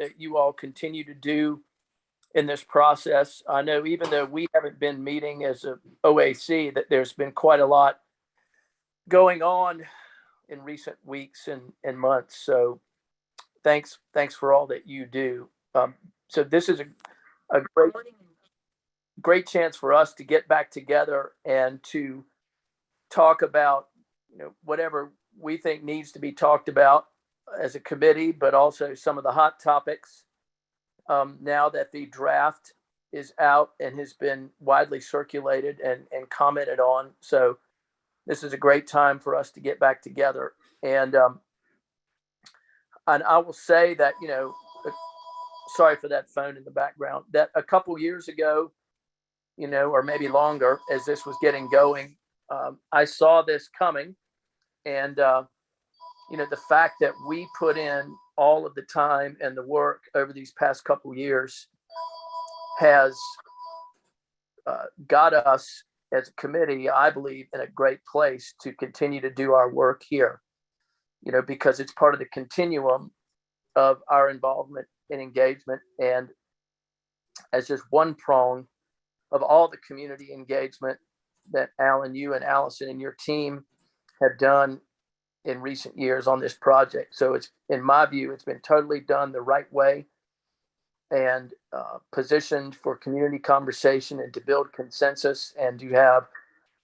that you all continue to do in this process. I know even though we haven't been meeting as a OAC, that there's been quite a lot going on in recent weeks and months. So thanks for all that you do. So this is a great chance for us to get back together and to talk about, whatever we think needs to be talked about as a committee, but also some of the hot topics now that the draft is out and has been widely circulated and commented on. So this is a great time for us to get back together. And I will say that, sorry for that phone in the background, that a couple years ago, or maybe longer, as this was getting going, I saw this coming. And, the fact that we put in all of the time and the work over these past couple years has got us as a committee, I believe, in a great place to continue to do our work here, because it's part of the continuum of our involvement and engagement. And as just one prong of all the community engagement that Alan, you and Allison and your team have done in recent years on this project. So it's, in my view, it's been totally done the right way and positioned for community conversation and to build consensus and to have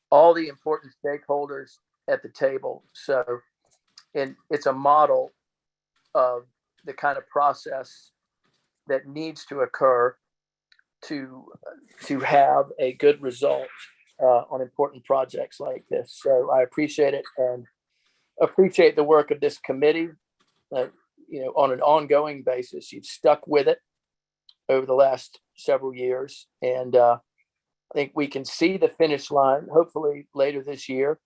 all the important stakeholders at the table. So, and it's a model of the kind of process that needs to occur to have a good result on important projects like this. So I appreciate it and appreciate the work of this committee. On an ongoing basis, you've stuck with it over the last several years, and I think we can see the finish line hopefully later this year,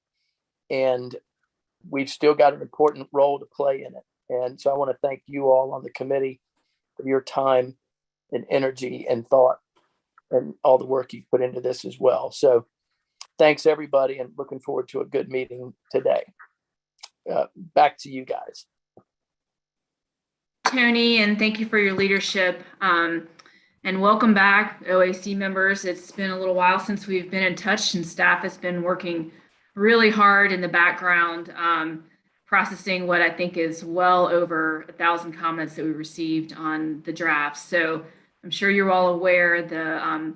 and we've still got an important role to play in it. And so I want to thank you all on the committee for your time and energy and thought and all the work you've put into this as well. So thanks everybody, and looking forward to a good meeting today. Back to you guys. Tony, and thank you for your leadership. And welcome back, OAC members. It's been a little while since we've been in touch, and staff has been working really hard in the background, processing what I think is well over 1,000 comments that we received on the draft. So I'm sure you're all aware the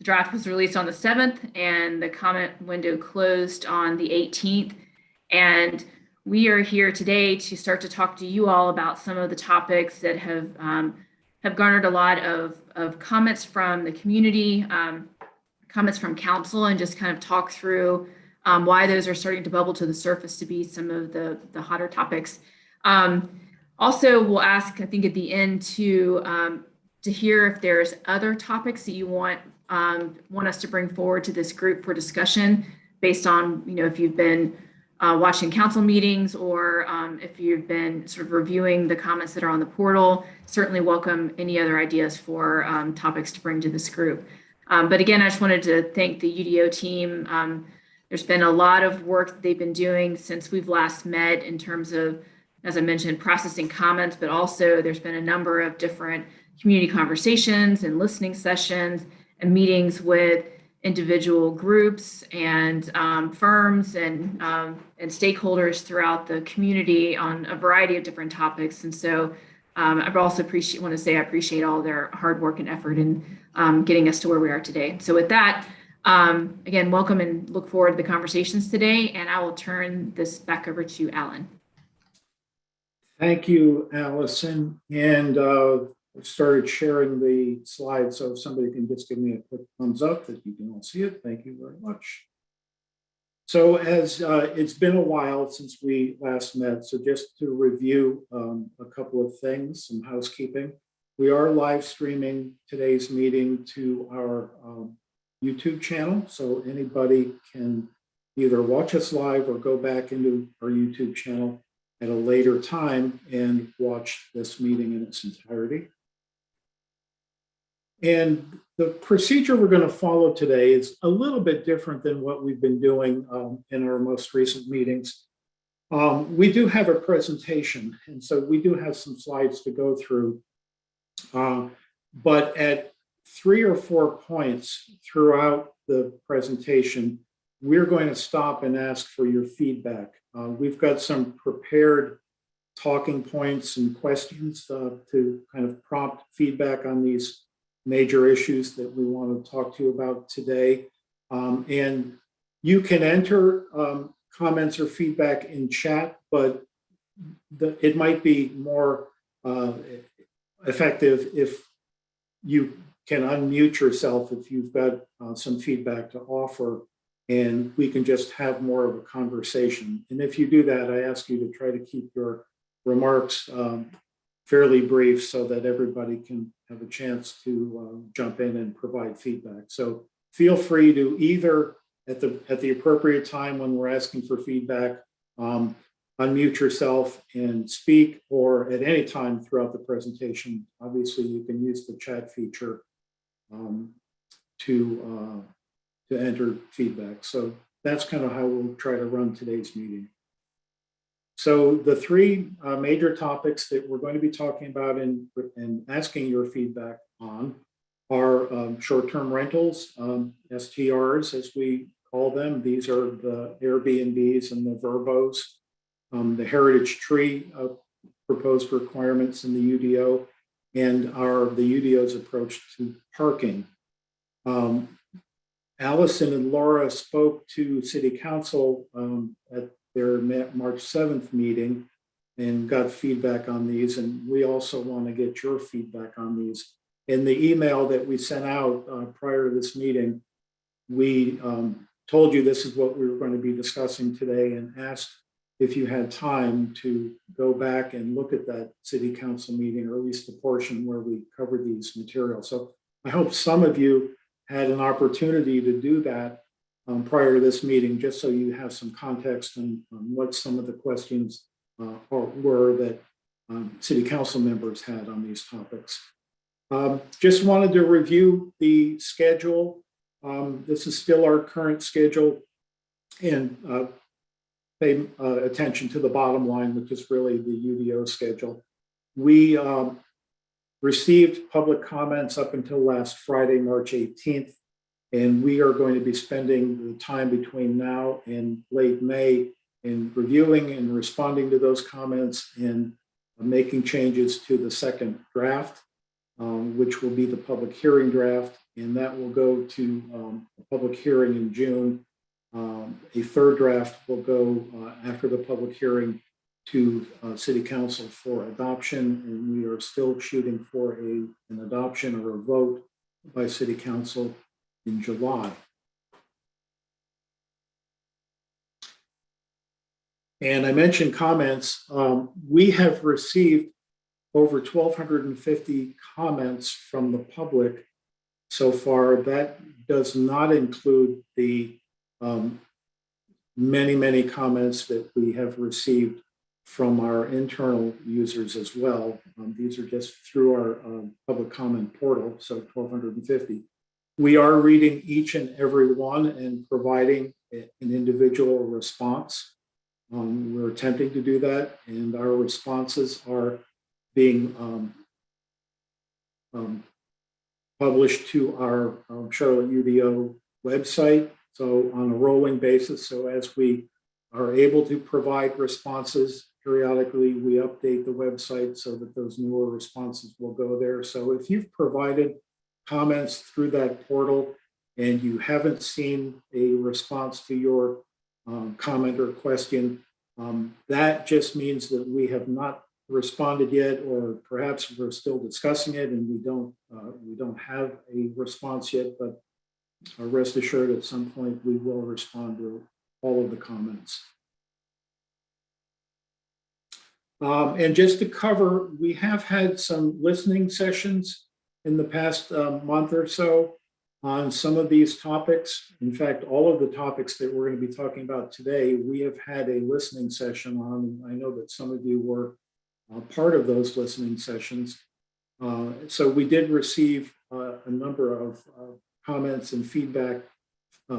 draft was released on the 7th and the comment window closed on the 18th. And we are here today to start to talk to you all about some of the topics that have garnered a lot of comments from the community, comments from council, and just kind of talk through why those are starting to bubble to the surface to be some of the hotter topics. Also, we'll ask, I think, at the end to hear if there's other topics that you want us to bring forward to this group for discussion based on, if you've been watching council meetings or if you've been sort of reviewing the comments that are on the portal. Certainly welcome any other ideas for topics to bring to this group. But again, I just wanted to thank the UDO team. There's been a lot of work that they've been doing since we've last met in terms of, as I mentioned, processing comments, but also there's been a number of different community conversations and listening sessions and meetings with individual groups and firms and stakeholders throughout the community on a variety of different topics. And so I also want to say I appreciate all their hard work and effort in getting us to where we are today. So with that, again, welcome and look forward to the conversations today. And I will turn this back over to Alan. Thank you, Allison. And I've started sharing the slides, so if somebody can just give me a quick thumbs up that you can all see it. Thank you very much. So as it's been a while since we last met, so just to review a couple of things, some housekeeping. We are live streaming today's meeting to our YouTube channel, so anybody can either watch us live or go back into our YouTube channel at a later time and watch this meeting in its entirety. And the procedure we're going to follow today is a little bit different than what we've been doing in our most recent meetings. We do have a presentation, and so we do have some slides to go through. But at 3 or 4 points throughout the presentation, we're going to stop and ask for your feedback. We've got some prepared talking points and questions to kind of prompt feedback on these major issues that we want to talk to you about today. And you can enter comments or feedback in chat, but it might be more effective if you can unmute yourself if you've got some feedback to offer, and we can just have more of a conversation. And if you do that, I ask you to try to keep your remarks fairly brief so that everybody can have a chance to jump in and provide feedback. So feel free to either at the appropriate time when we're asking for feedback, unmute yourself and speak, or at any time throughout the presentation. Obviously, you can use the chat feature to enter feedback. So that's kind of how we'll try to run today's meeting. So the 3 major topics that we're going to be talking about and asking your feedback on are short-term rentals, STRs as we call them. These are the Airbnbs and the Verbos, the heritage tree proposed requirements in the UDO, and the UDO's approach to parking. Allison and Laura spoke to City Council at their March 7th meeting and got feedback on these. And we also want to get your feedback on these. In the email that we sent out prior to this meeting, we told you this is what we were going to be discussing today and asked if you had time to go back and look at that City Council meeting, or at least the portion where we covered these materials. So I hope some of you had an opportunity to do that prior to this meeting, just so you have some context on what some of the questions were that City Council members had on these topics. Just wanted to review the schedule. This is still our current schedule, and pay attention to the bottom line, which is really the UDO schedule. We received public comments up until last Friday, March 18th, and we are going to be spending the time between now and late May in reviewing and responding to those comments and making changes to the second draft, which will be the public hearing draft, and that will go to a public hearing in June. A third draft will go after the public hearing to City Council for adoption, and we are still shooting for an adoption or a vote by City Council in July. And I mentioned comments. We have received over 1,250 comments from the public so far. That does not include the many comments that we have received from our internal users as well. These are just through our public comment portal, so 1,250. We are reading each and every one and providing an individual response. We're attempting to do that, and our responses are being published to our Charlotte UDO website. So on a rolling basis, so as we are able to provide responses periodically, we update the website so that those newer responses will go there. So if you've provided comments through that portal and you haven't seen a response to your comment or question, that just means that we have not responded yet, or perhaps we're still discussing it and we don't have a response yet, but rest assured at some point we will respond to all of the comments. And just to cover, we have had some listening sessions in the past month or so on some of these topics. In fact, all of the topics that we're going to be talking about today, we have had a listening session on. I know that some of you were part of those listening sessions. So we did receive a number of comments and feedback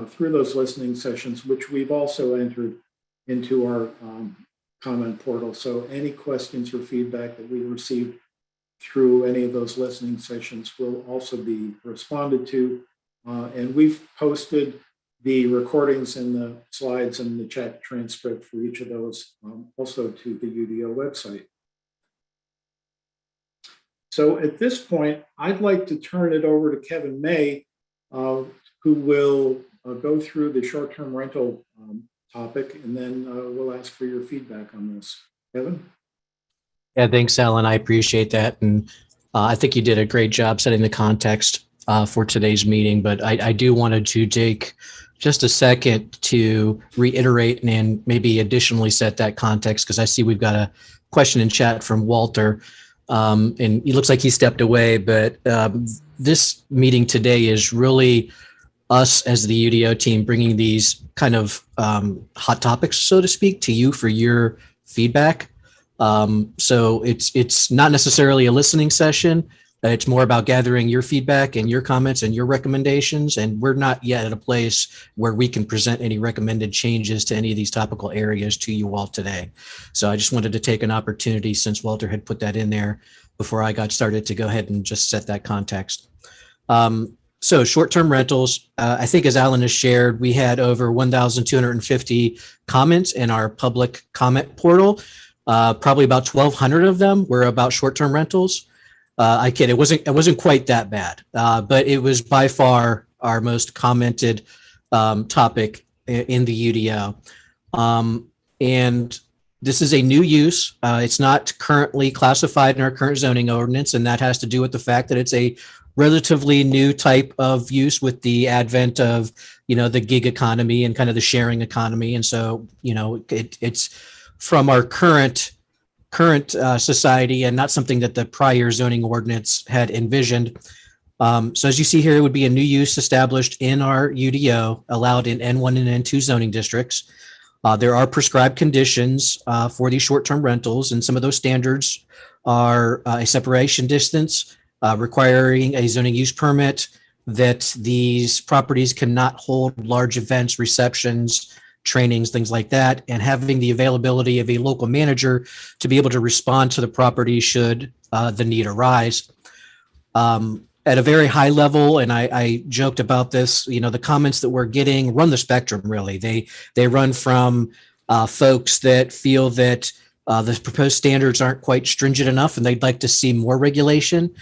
through those listening sessions, which we've also entered into our comment portal. So any questions or feedback that we received through any of those listening sessions will also be responded to. And we've posted the recordings and the slides and the chat transcript for each of those also to the UDO website. So at this point, I'd like to turn it over to Kevin May, who will go through the short-term rental topic, and then we'll ask for your feedback on this. Kevin? Yeah, thanks, Alan. I appreciate that. And I think you did a great job setting the context for today's meeting, but I do wanted to take just a second to reiterate and maybe additionally set that context, because I see we've got a question in chat from Walter. And it looks like he stepped away, but this meeting today is really us as the UDO team bringing these kind of hot topics, so to speak, to you for your feedback. So it's not necessarily a listening session. It's more about gathering your feedback and your comments and your recommendations. And we're not yet at a place where we can present any recommended changes to any of these topical areas to you all today. So I just wanted to take an opportunity, since Walter had put that in there before I got started, to go ahead and just set that context. So short-term rentals, I think as Alan has shared, we had over 1,250 comments in our public comment portal. Probably about 1,200 of them were about short-term rentals. I kid, it wasn't quite that bad, but it was by far our most commented topic in the UDO. And this is a new use. It's not currently classified in our current zoning ordinance, and that has to do with the fact that it's a relatively new type of use with the advent of, the gig economy and kind of the sharing economy. And so, it's from our current society and not something that the prior zoning ordinance had envisioned. So as you see here, it would be a new use established in our UDO, allowed in N1 and N2 zoning districts. There are prescribed conditions for these short-term rentals, and some of those standards are a separation distance, requiring a zoning use permit, that these properties cannot hold large events, receptions, trainings, things like that, and having the availability of a local manager to be able to respond to the property should the need arise. At a very high level, and I joked about this, the comments that we're getting run the spectrum, really. They run from folks that feel that the proposed standards aren't quite stringent enough and they'd like to see more regulation.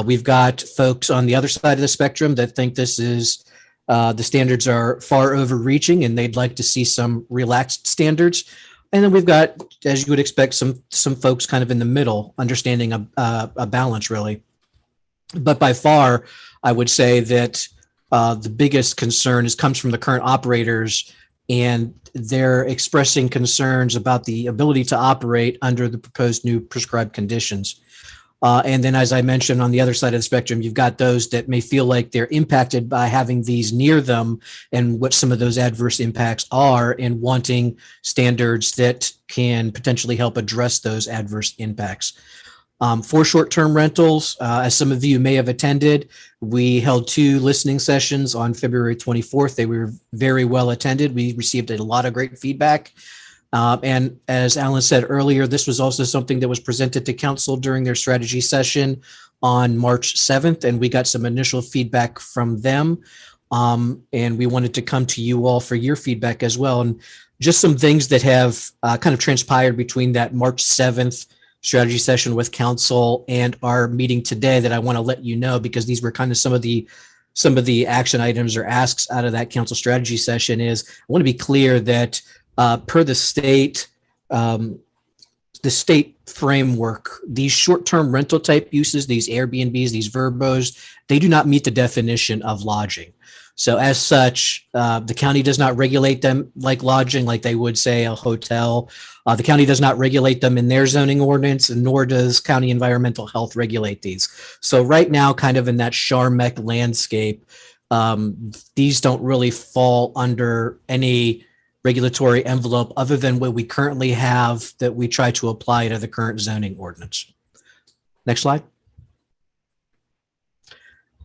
We've got folks on the other side of the spectrum that think this is the standards are far overreaching and they'd like to see some relaxed standards. And then we've got, as you would expect, some folks kind of in the middle, understanding a balance, really. But by far, I would say that the biggest concern comes from the current operators, and they're expressing concerns about the ability to operate under the proposed new prescribed conditions. And then, as I mentioned, on the other side of the spectrum, you've got those that may feel like they're impacted by having these near them and what some of those adverse impacts are, and wanting standards that can potentially help address those adverse impacts. For short-term rentals, as some of you may have attended, we held 2 listening sessions on February 24th. They were very well attended. We received a lot of great feedback. And as Alan said earlier, this was also something that was presented to council during their strategy session on March 7th, and we got some initial feedback from them. And we wanted to come to you all for your feedback as well. And just some things that have kind of transpired between that March 7th strategy session with council and our meeting today that I want to let you know, because these were kind of some of the action items or asks out of that council strategy session. Is I want to be clear that per the state framework, these short-term rental type uses, these Airbnbs, these verbos, they do not meet the definition of lodging. So as such, the county does not regulate them like lodging, like they would say a hotel. The county does not regulate them in their zoning ordinance, and nor does county environmental health regulate these. So right now, kind of in that Charmec landscape, these don't really fall under any regulatory envelope other than what we currently have that we try to apply to the current zoning ordinance. Next slide.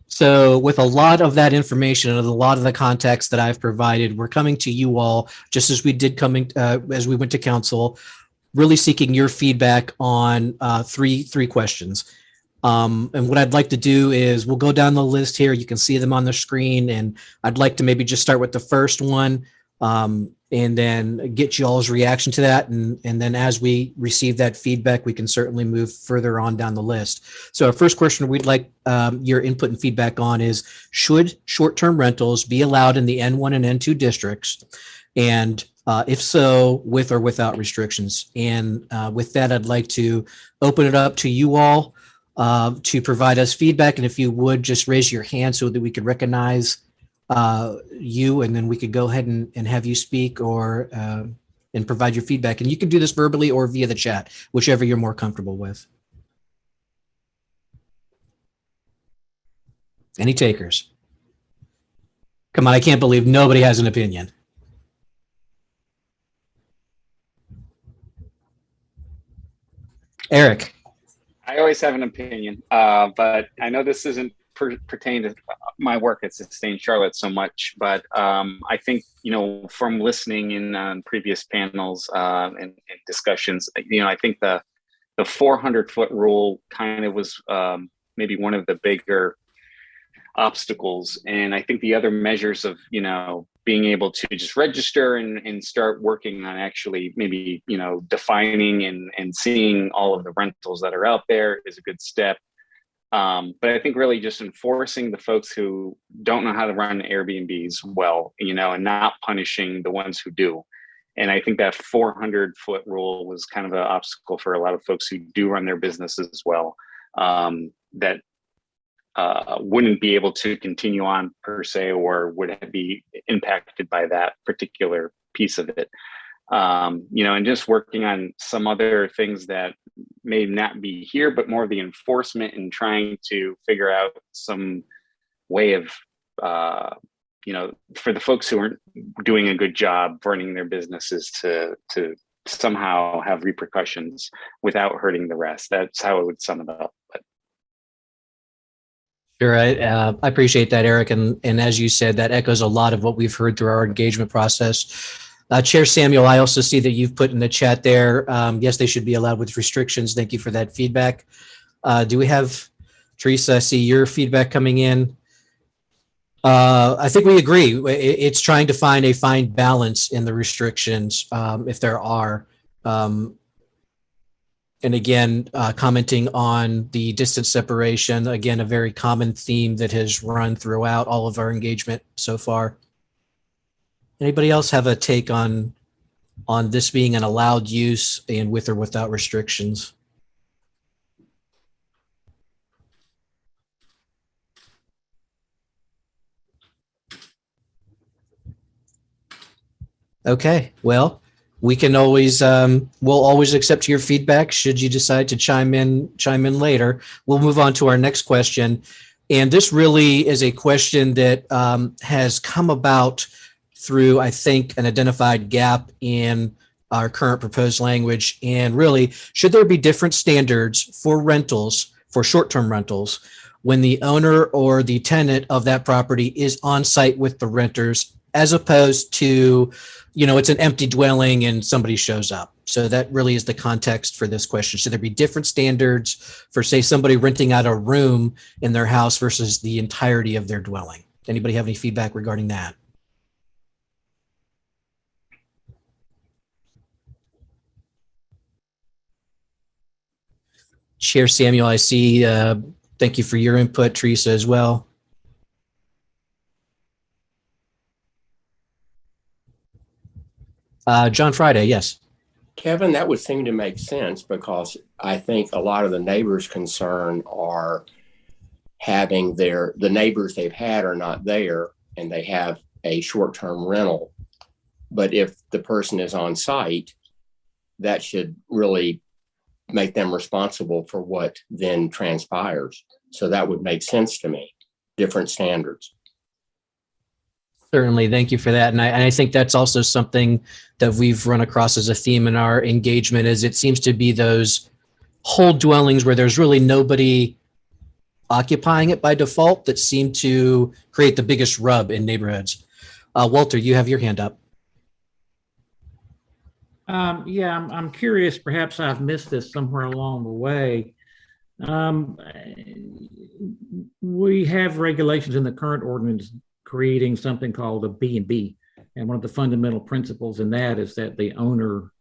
So with a lot of that information and a lot of the context that I've provided, we're coming to you all, just as we did as we went to council, really seeking your feedback on three questions. And what I'd like to do is we'll go down the list here. You can see them on the screen, and I'd like to maybe just start with the first one, and then get you all's reaction to that. And then as we receive that feedback, we can certainly move further on down the list. So our first question we'd like your input and feedback on is, should short-term rentals be allowed in the N1 and N2 districts? And if so, with or without restrictions? And with that, I'd like to open it up to you all to provide us feedback. And if you would just raise your hand so that we could recognize you, and then we could go ahead and have you speak or and provide your feedback. And you can do this verbally or via the chat, whichever you're more comfortable with. Any takers? Come on, I can't believe nobody has an opinion. Eric. I always have an opinion, but I know this isn't pertain to my work at Sustain Charlotte so much, but I think, from listening in on previous panels and discussions, I think the 400-foot rule kind of was maybe one of the bigger obstacles. And I think the other measures of, being able to just register and start working on actually maybe, defining and seeing all of the rentals that are out there is a good step. But I think really just enforcing the folks who don't know how to run Airbnbs well, and not punishing the ones who do. And I think that 400-foot rule was kind of an obstacle for a lot of folks who do run their businesses well, that wouldn't be able to continue on per se, or would be impacted by that particular piece of it. And just working on some other things that may not be here, but more of the enforcement and trying to figure out some way of, for the folks who aren't doing a good job running their businesses to somehow have repercussions without hurting the rest. That's how I would sum it up. But. Sure. I appreciate that, Eric. And as you said, that echoes a lot of what we've heard through our engagement process. Chair Samuel, I also see that you've put in the chat there, yes, they should be allowed with restrictions. Thank you for that feedback. Do we have, Teresa, I see your feedback coming in. I think we agree. It's trying to find a fine balance in the restrictions, if there are. And again, commenting on the distance separation, again, a very common theme that has run throughout all of our engagement so far. Anybody else have a take on this being an allowed use and with or without restrictions? Okay, well, we can always, we'll always accept your feedback should you decide to chime in later. We'll move on to our next question. And this really is a question that has come about through, I think, an identified gap in our current proposed language. And really, should there be different standards for rentals, for short-term rentals, when the owner or the tenant of that property is on site with the renters, as opposed to, it's an empty dwelling and somebody shows up? So that really is the context for this question. Should there be different standards for, say, somebody renting out a room in their house versus the entirety of their dwelling? Anybody have any feedback regarding that? Chair Samuel, I see. Thank you for your input, Teresa, as well. John Friday, yes. Kevin, that would seem to make sense, because I think a lot of the neighbors' concern are having the neighbors they've had are not there and they have a short-term rental. But if the person is on site, that should really make them responsible for what then transpires. So that would make sense to me, different standards. Certainly. Thank you for that. And I think that's also something that we've run across as a theme in our engagement, is it seems to be those whole dwellings where there's really nobody occupying it by default that seem to create the biggest rub in neighborhoods. Walter, you have your hand up. Yeah, I'm curious, perhaps I've missed this somewhere along the way, We have regulations in the current ordinance creating something called a B&B. And one of the fundamental principles in that is that the owner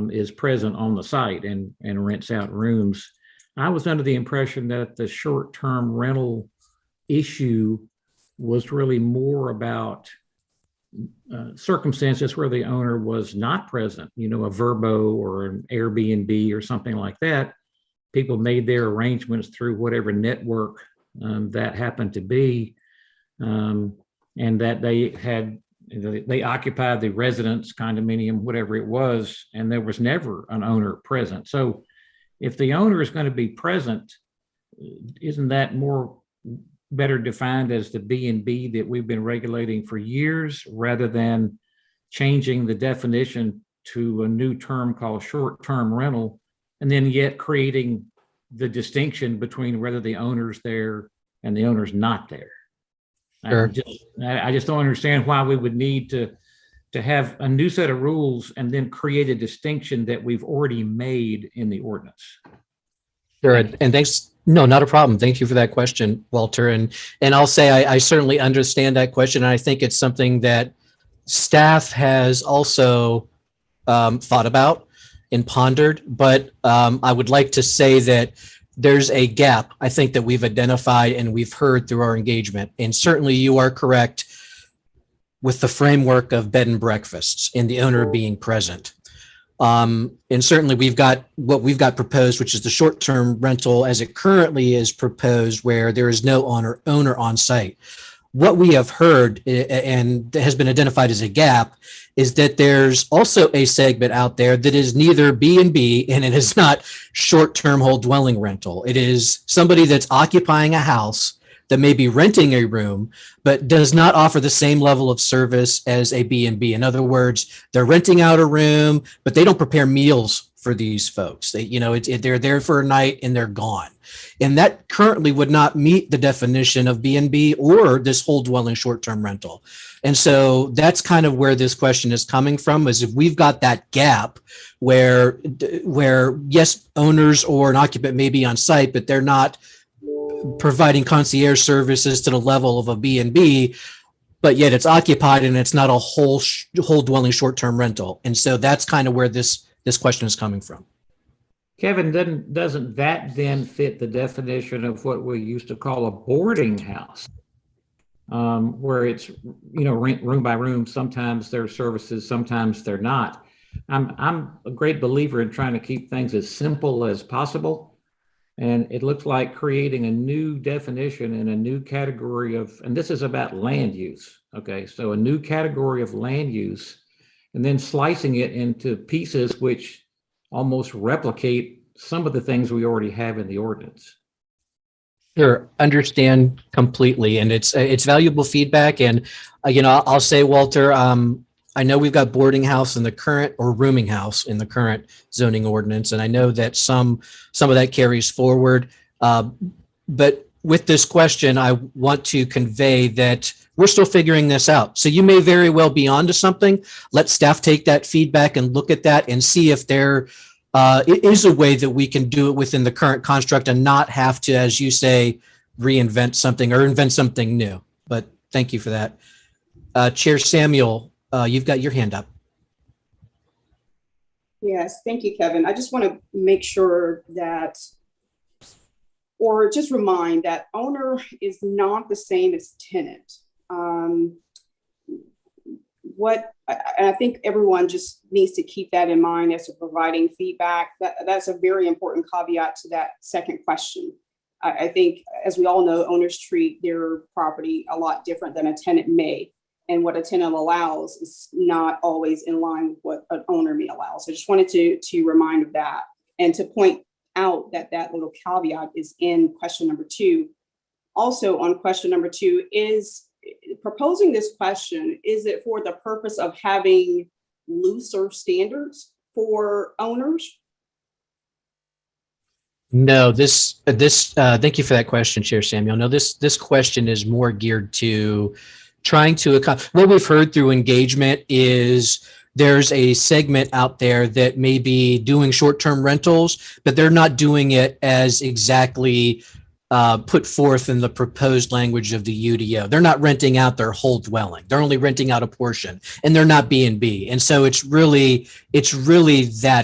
is present on the site and rents out rooms. I was under the impression that the short-term rental issue was really more about circumstances where the owner was not present, a Vrbo or an Airbnb or something like that. People made their arrangements through whatever network that happened to be, and that they occupied the residence, condominium, whatever it was, and there was never an owner present. So if the owner is going to be present, isn't that better defined as the B&B that we've been regulating for years, rather than changing the definition to a new term called short-term rental, and then yet creating the distinction between whether the owner's there and the owner's not there? Sure. I just don't understand why we would need to have a new set of rules and then create a distinction that we've already made in the ordinance. Sure. And thanks. No, not a problem. Thank you for that question, Walter. And I'll say I certainly understand that question. And I think it's something that staff has also thought about and pondered. But I would like to say that there's a gap, I think, that we've identified and we've heard through our engagement. And certainly you are correct with the framework of bed and breakfasts and the owner being present. And certainly we've got what we've got proposed, which is the short-term rental as it currently is proposed, where there is no owner on site. What we have heard and has been identified as a gap is that there's also a segment out there that is neither B&B and it is not short-term whole dwelling rental. It is somebody that's occupying a house that may be renting a room, but does not offer the same level of service as a B&B. In other words, they're renting out a room, but they don't prepare meals for these folks. They're there for a night and they're gone. And that currently would not meet the definition of B&B or this whole dwelling short-term rental. And so that's kind of where this question is coming from, is if we've got that gap where yes, owners or an occupant may be on site, but they're not providing concierge services to the level of a B&B, but yet it's occupied and it's not a whole dwelling short-term rental. And so that's kind of where this question is coming from. Kevin, doesn't that then fit the definition of what we used to call a boarding house, where it's rent room by room? Sometimes there are services, sometimes they're not. I'm a great believer in trying to keep things as simple as possible. And it looks like creating a new definition and a new category and this is about land use. Okay, so a new category of land use, and then slicing it into pieces which almost replicate some of the things we already have in the ordinance. Sure, understand completely, and it's valuable feedback. And I'll say, Walter, I know we've got boarding house in the current, or rooming house in the current zoning ordinance, and I know that some of that carries forward. But with this question, I want to convey that we're still figuring this out. So you may very well be onto something. Let staff take that feedback and look at that and see if there is a way that we can do it within the current construct and not have to, as you say, reinvent something or invent something new. But thank you for that. Chair Samuel, you've got your hand up. Yes, thank you, Kevin. I just want to make sure that, or just remind that owner is not the same as tenant. I think everyone just needs to keep that in mind as to providing feedback. That's a very important caveat to that second question. I think, as we all know, owners treat their property a lot different than a tenant may. And what a tenant allows is not always in line with what an owner may allow. So I just wanted to remind of that, and to point out that little caveat is in question number 2. Also on question number 2, is proposing this question, is it for the purpose of having looser standards for owners? No, thank you for that question, Chair Samuel. No, this question is more geared to trying to, what we've heard through engagement is there's a segment out there that may be doing short-term rentals, but they're not doing it as exactly put forth in the proposed language of the UDO. They're not renting out their whole dwelling. They're only renting out a portion, and they're not B&B. And so it's really that.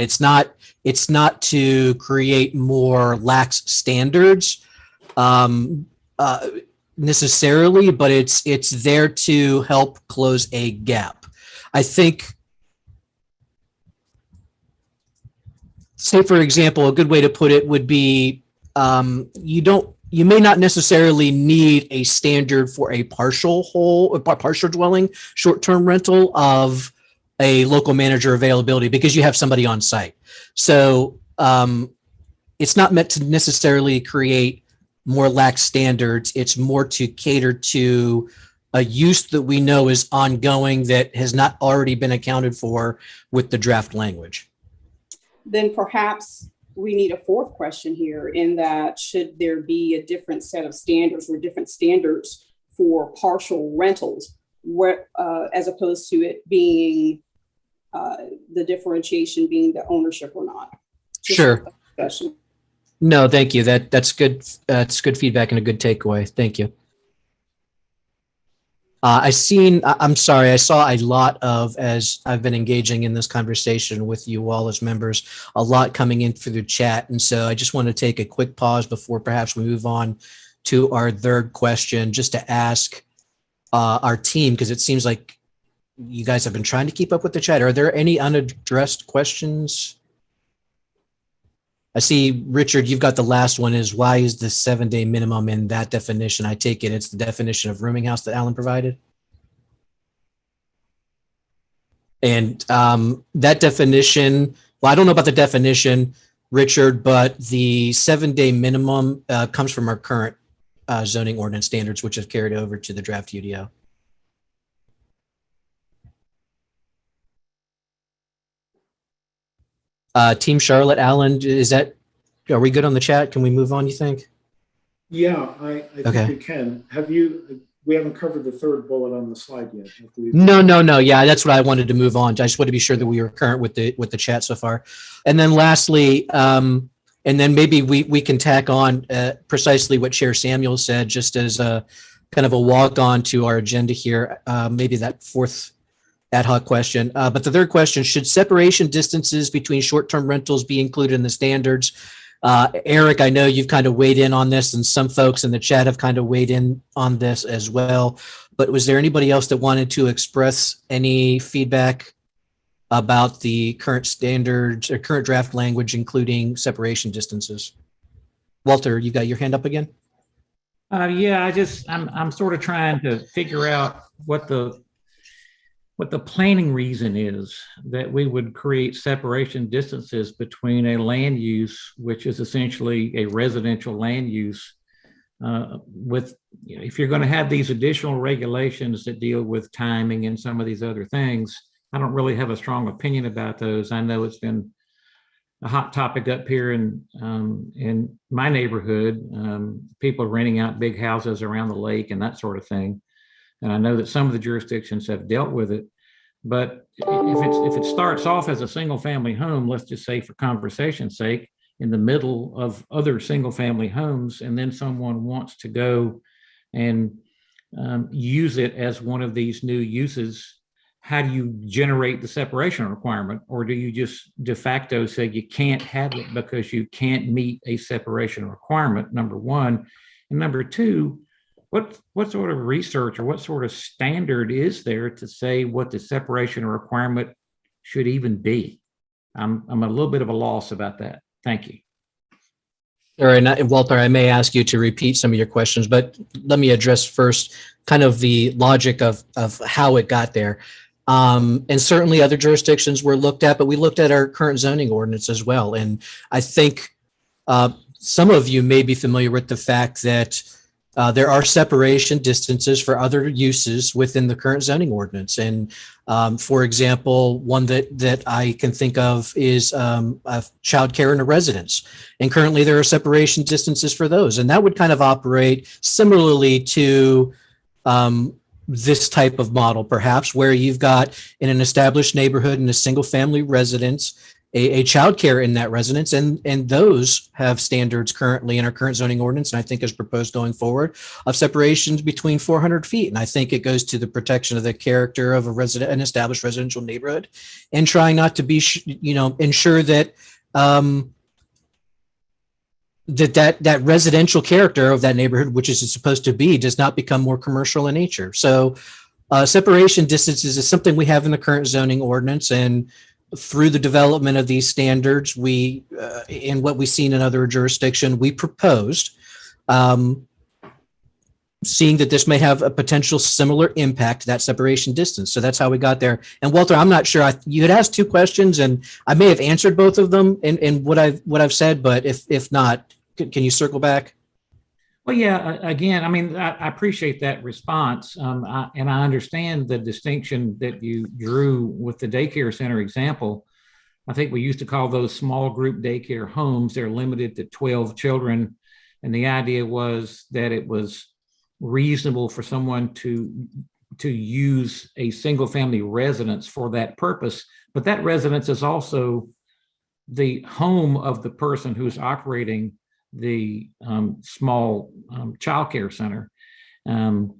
It's not to create more lax standards necessarily, but it's there to help close a gap. I think, say for example, a good way to put it would be you may not necessarily need a standard for a partial dwelling short-term rental of a local manager availability because you have somebody on site. So it's not meant to necessarily create more lax standards. It's more to cater to a use that we know is ongoing that has not already been accounted for with the draft language. Then perhaps we need a fourth question here in that should there be a different set of standards or different standards for partial rentals where, as opposed to it being the differentiation being the ownership or not? Just sure. No, thank you. That's good. It's good feedback and a good takeaway. Thank you. I'm sorry, I saw a lot of, as I've been engaging in this conversation with you all as members, a lot coming in through the chat. And so I just want to take a quick pause before perhaps we move on to our third question, just to ask our team, because it seems like you guys have been trying to keep up with the chat. Are there any unaddressed questions? I see, Richard, you've got the last one is why is the 7-day minimum in that definition? I take it it's the definition of rooming house that Alan provided. And that definition, well, I don't know about the definition, Richard, but the 7-day minimum comes from our current zoning ordinance standards, which have carried over to the draft UDO. Team Charlotte, Alan, are we good on the chat? Can we move on, you think? Yeah, I think we can. We haven't covered the third bullet on the slide yet. No. Yeah, that's what I wanted to move on. I just wanted to be sure that we were current with the chat so far. And then lastly, and then maybe we can tack on precisely what Chair Samuel said, just as a kind of a walk on to our agenda here, maybe that fourth ad hoc question. But the third question, should separation distances between short-term rentals be included in the standards? Eric, I know you've kind of weighed in on this, and some folks in the chat have kind of weighed in on this as well. But was there anybody else that wanted to express any feedback about the current standards or current draft language, including separation distances? Walter, you got your hand up again? Yeah, I'm sort of trying to figure out what the planning reason is that we would create separation distances between a land use, which is essentially a residential land use, if you're going to have these additional regulations that deal with timing and some of these other things. I don't really have a strong opinion about those. I know it's been a hot topic up here in my neighborhood. People are renting out big houses around the lake and that sort of thing. And I know that some of the jurisdictions have dealt with it, but if it starts off as a single family home, let's just say for conversation's sake, in the middle of other single family homes, and then someone wants to go and use it as one of these new uses, how do you generate the separation requirement? Or do you just de facto say you can't have it because you can't meet a separation requirement, number one? And number two, what sort of research or what sort of standard is there to say what the separation requirement should even be? I'm a little bit of a loss about that. Thank you. All right, Walter, I may ask you to repeat some of your questions, but let me address first kind of the logic of how it got there. And certainly other jurisdictions were looked at, but we looked at our current zoning ordinance as well. And I think some of you may be familiar with the fact that there are separation distances for other uses within the current zoning ordinance. And for example, one that I can think of is childcare in a residence. And currently there are separation distances for those. And that would kind of operate similarly to this type of model, perhaps, where you've got in an established neighborhood in a single family residence, a childcare in that residence, and those have standards currently in our current zoning ordinance, and I think is proposed going forward, of separations between 400 feet. And I think it goes to the protection of the character of an established residential neighborhood, and trying not to be, ensure that that residential character of that neighborhood, which is supposed to be, does not become more commercial in nature. So separation distances is something we have in the current zoning ordinance, and through the development of these standards, we, in what we've seen in other jurisdiction, we proposed, seeing that this may have a potential similar impact to that separation distance. So that's how we got there. And Walter, I'm not sure, you had asked two questions and I may have answered both of them in what I've said, but if not, can you circle back? Well, yeah, again, I mean, I appreciate that response. And I understand the distinction that you drew with the daycare center example. I think we used to call those small group daycare homes. They're limited to 12 children. And the idea was that it was reasonable for someone to use a single family residence for that purpose. But that residence is also the home of the person who's operating the small childcare center, and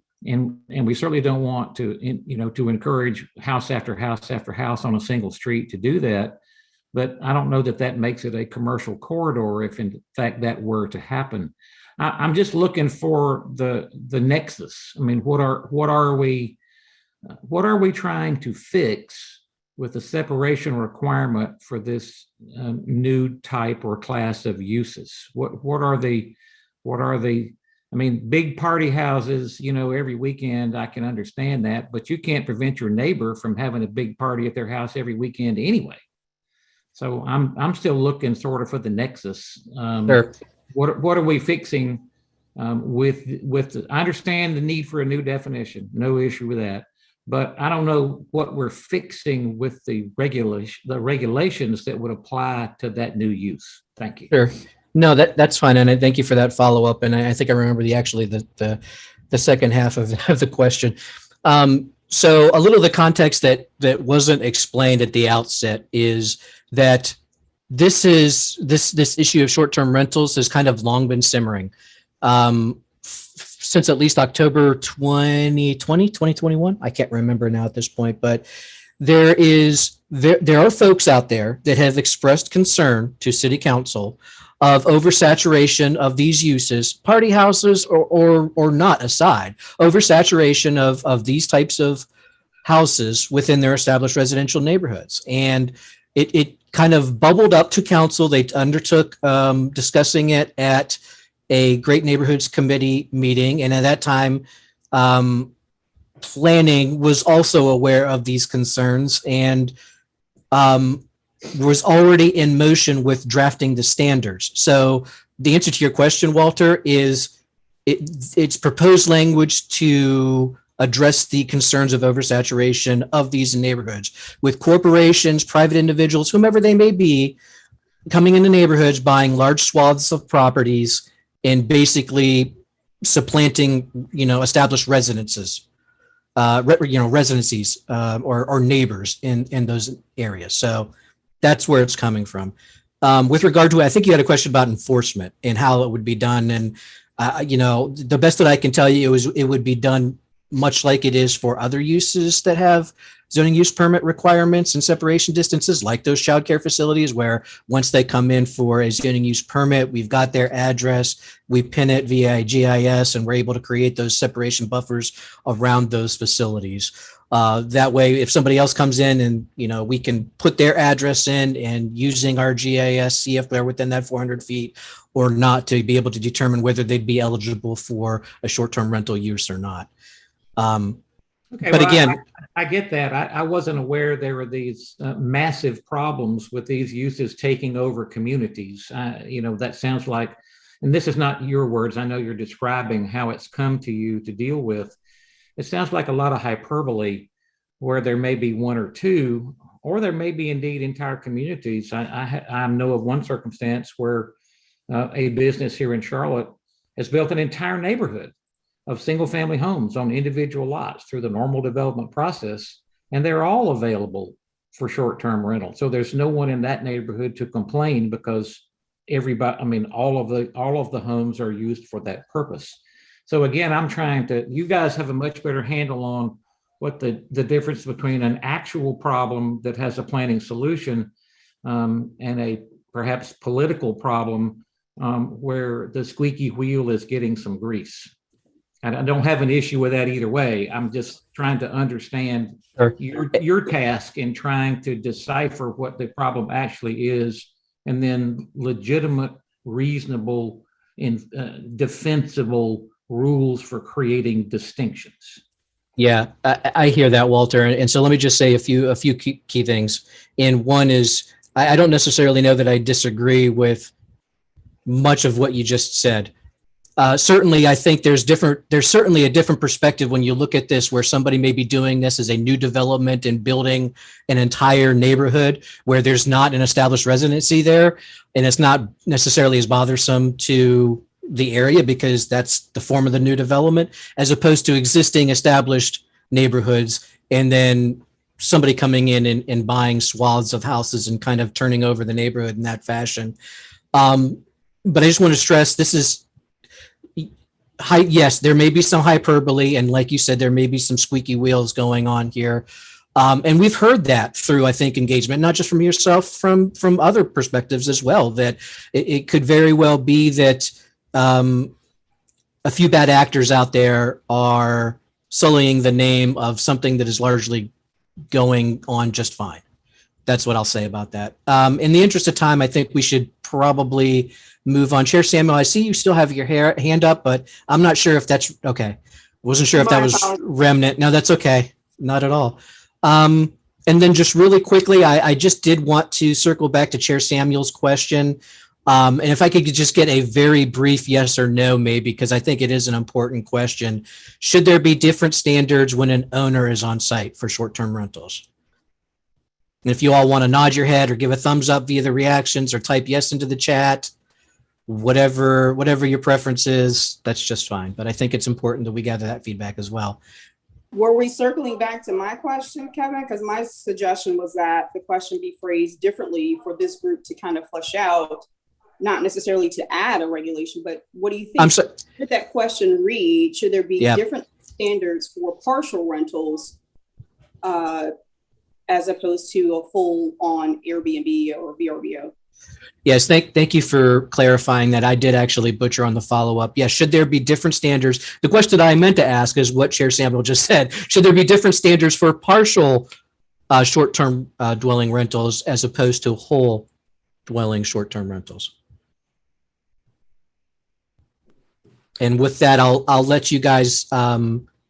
we certainly don't want to encourage house after house after house on a single street to do that. But I don't know that makes it a commercial corridor if in fact that were to happen. I'm just looking for the nexus. I mean, what are we trying to fix with the separation requirement for this new type or class of uses? What are the, I mean, big party houses, every weekend, I can understand that, but you can't prevent your neighbor from having a big party at their house every weekend anyway. So I'm still looking sort of for the nexus. Sure. What are we fixing with I understand the need for a new definition, no issue with that. But I don't know what we're fixing with the regulations that would apply to that new use. Thank you. Sure. No, that's fine. And I thank you for that follow-up. And I think I remember the second half of the question. So a little of the context that wasn't explained at the outset is that this issue of short-term rentals has kind of long been simmering. Since at least October 2021. I can't remember now at this point, but there are folks out there that have expressed concern to city council of oversaturation of these uses, party houses or not aside, oversaturation of these types of houses within their established residential neighborhoods. And it kind of bubbled up to council. They undertook discussing it at a Great Neighborhoods Committee meeting. And at that time, planning was also aware of these concerns and was already in motion with drafting the standards. So the answer to your question, Walter, is it's proposed language to address the concerns of oversaturation of these neighborhoods with corporations, private individuals, whomever they may be, coming into neighborhoods, buying large swaths of properties and basically supplanting, established residences, residencies or neighbors in those areas. So that's where it's coming from. With regard to, I think you had a question about enforcement and how it would be done. And, the best that I can tell you is it would be done much like it is for other uses that have zoning use permit requirements and separation distances, like those childcare facilities, where once they come in for a zoning use permit, we've got their address, we pin it via GIS, and we're able to create those separation buffers around those facilities. That way, if somebody else comes in and, we can put their address in and using our GIS, see if they're within that 400 feet or not, to be able to determine whether they'd be eligible for a short-term rental use or not. Okay, but well, again, I get that. I wasn't aware there were these massive problems with these uses taking over communities. That sounds like, and this is not your words, I know you're describing how it's come to you to deal with. It sounds like a lot of hyperbole where there may be one or two, or there may be indeed entire communities. I know of one circumstance where a business here in Charlotte has built an entire neighborhood of single family homes on individual lots through the normal development process, and they're all available for short-term rental. So there's no one in that neighborhood to complain because everybody, I mean, all of the homes are used for that purpose. So again, you guys have a much better handle on what the difference between an actual problem that has a planning solution and a perhaps political problem where the squeaky wheel is getting some grease. And I don't have an issue with that either way. I'm just trying to understand your task in trying to decipher what the problem actually is, and then legitimate, reasonable, and defensible rules for creating distinctions. Yeah, I hear that, Walter. And so let me just say a few key things. And one is, I don't necessarily know that I disagree with much of what you just said. Certainly, I think there's certainly a different perspective when you look at this, where somebody may be doing this as a new development and building an entire neighborhood where there's not an established residency there, and it's not necessarily as bothersome to the area because that's the form of the new development, as opposed to existing established neighborhoods and then somebody coming in and buying swaths of houses and kind of turning over the neighborhood in that fashion. But I just want to stress, this is yes, there may be some hyperbole, and like you said, there may be some squeaky wheels going on here. And we've heard that through, I think, engagement, not just from yourself, from other perspectives as well, that it could very well be that a few bad actors out there are sullying the name of something that is largely going on just fine. That's what I'll say about that. In the interest of time, I think we should probably move on. Chair Samuel, I see you still have your hand up, but I'm not sure if that's okay. Wasn't sure if that was remnant. No, that's okay. Not at all. And then just really quickly, I just did want to circle back to Chair Samuel's question. And if I could just get a very brief yes or no, maybe, because I think it is an important question. Should there be different standards when an owner is on site for short-term rentals? And if you all want to nod your head or give a thumbs up via the reactions or type yes into the chat, whatever your preference is, that's just fine. But I think it's important that we gather that feedback as well. Were we circling back to my question, Kevin? Because my suggestion was that the question be phrased differently for this group to kind of flesh out, not necessarily to add a regulation, but what do you think? Should that question read, should there be different standards for partial rentals as opposed to a full on Airbnb or VRBO? Yes, thank you for clarifying that. I did actually butcher on the follow-up. Yes, should there be different standards? The question I meant to ask is what Chair Samuel just said. Should there be different standards for partial short-term dwelling rentals as opposed to whole dwelling short-term rentals? And with that, I'll let you guys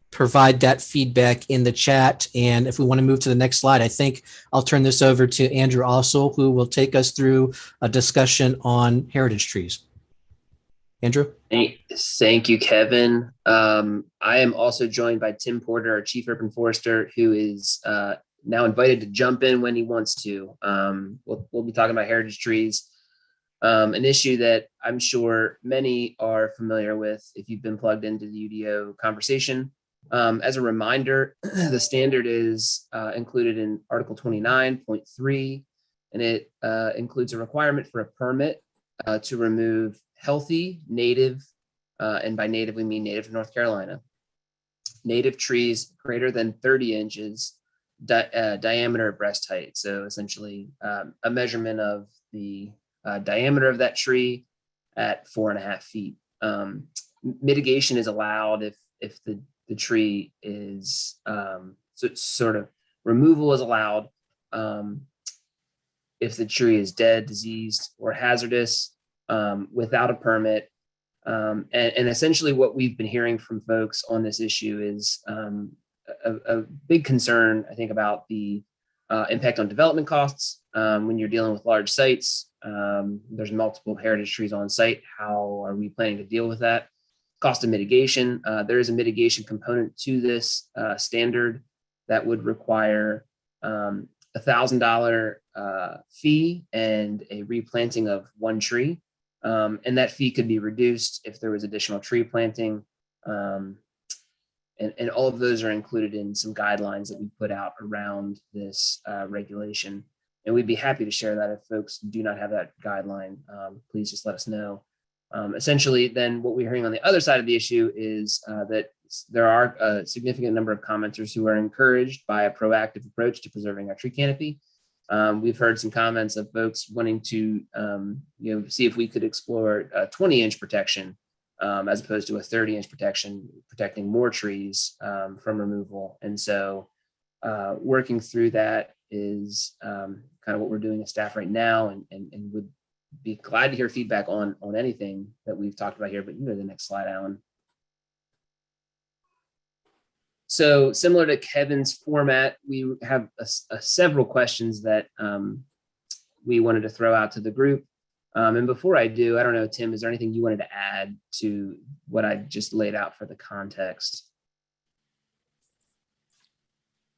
provide that feedback in the chat. And if we want to move to the next slide, I think I'll turn this over to Andrew also, who will take us through a discussion on heritage trees. Andrew? Thank you, Kevin. I am also joined by Tim Porter, our Chief Urban Forester, who is now invited to jump in when he wants to. We'll be talking about heritage trees, an issue that I'm sure many are familiar with if you've been plugged into the UDO conversation. As a reminder, the standard is included in Article 29.3, and it includes a requirement for a permit to remove healthy, native, and by native we mean native to North Carolina, native trees greater than 30 inches diameter of breast height. So essentially a measurement of the diameter of that tree at 4.5 feet. Mitigation is allowed if the tree is sort of removal is allowed if the tree is dead, diseased, or hazardous without a permit. And essentially what we've been hearing from folks on this issue is a big concern, I think, about the impact on development costs. When you're dealing with large sites, there's multiple heritage trees on site. How are we planning to deal with that? Cost of mitigation. There is a mitigation component to this standard that would require $1,000 fee and a replanting of one tree. And that fee could be reduced if there was additional tree planting. And all of those are included in some guidelines that we put out around this regulation. And we'd be happy to share that if folks do not have that guideline. Please just let us know. Essentially, then what we're hearing on the other side of the issue is that there are a significant number of commenters who are encouraged by a proactive approach to preserving our tree canopy. We've heard some comments of folks wanting to see if we could explore a 20-inch protection as opposed to a 30-inch protection, protecting more trees from removal. And so working through that is kind of what we're doing as staff right now, and would be glad to hear feedback on anything that we've talked about here, but you know the next slide, Alan. So similar to Kevin's format, we have several questions that we wanted to throw out to the group. And before I do, I don't know, Tim, is there anything you wanted to add to what I just laid out for the context?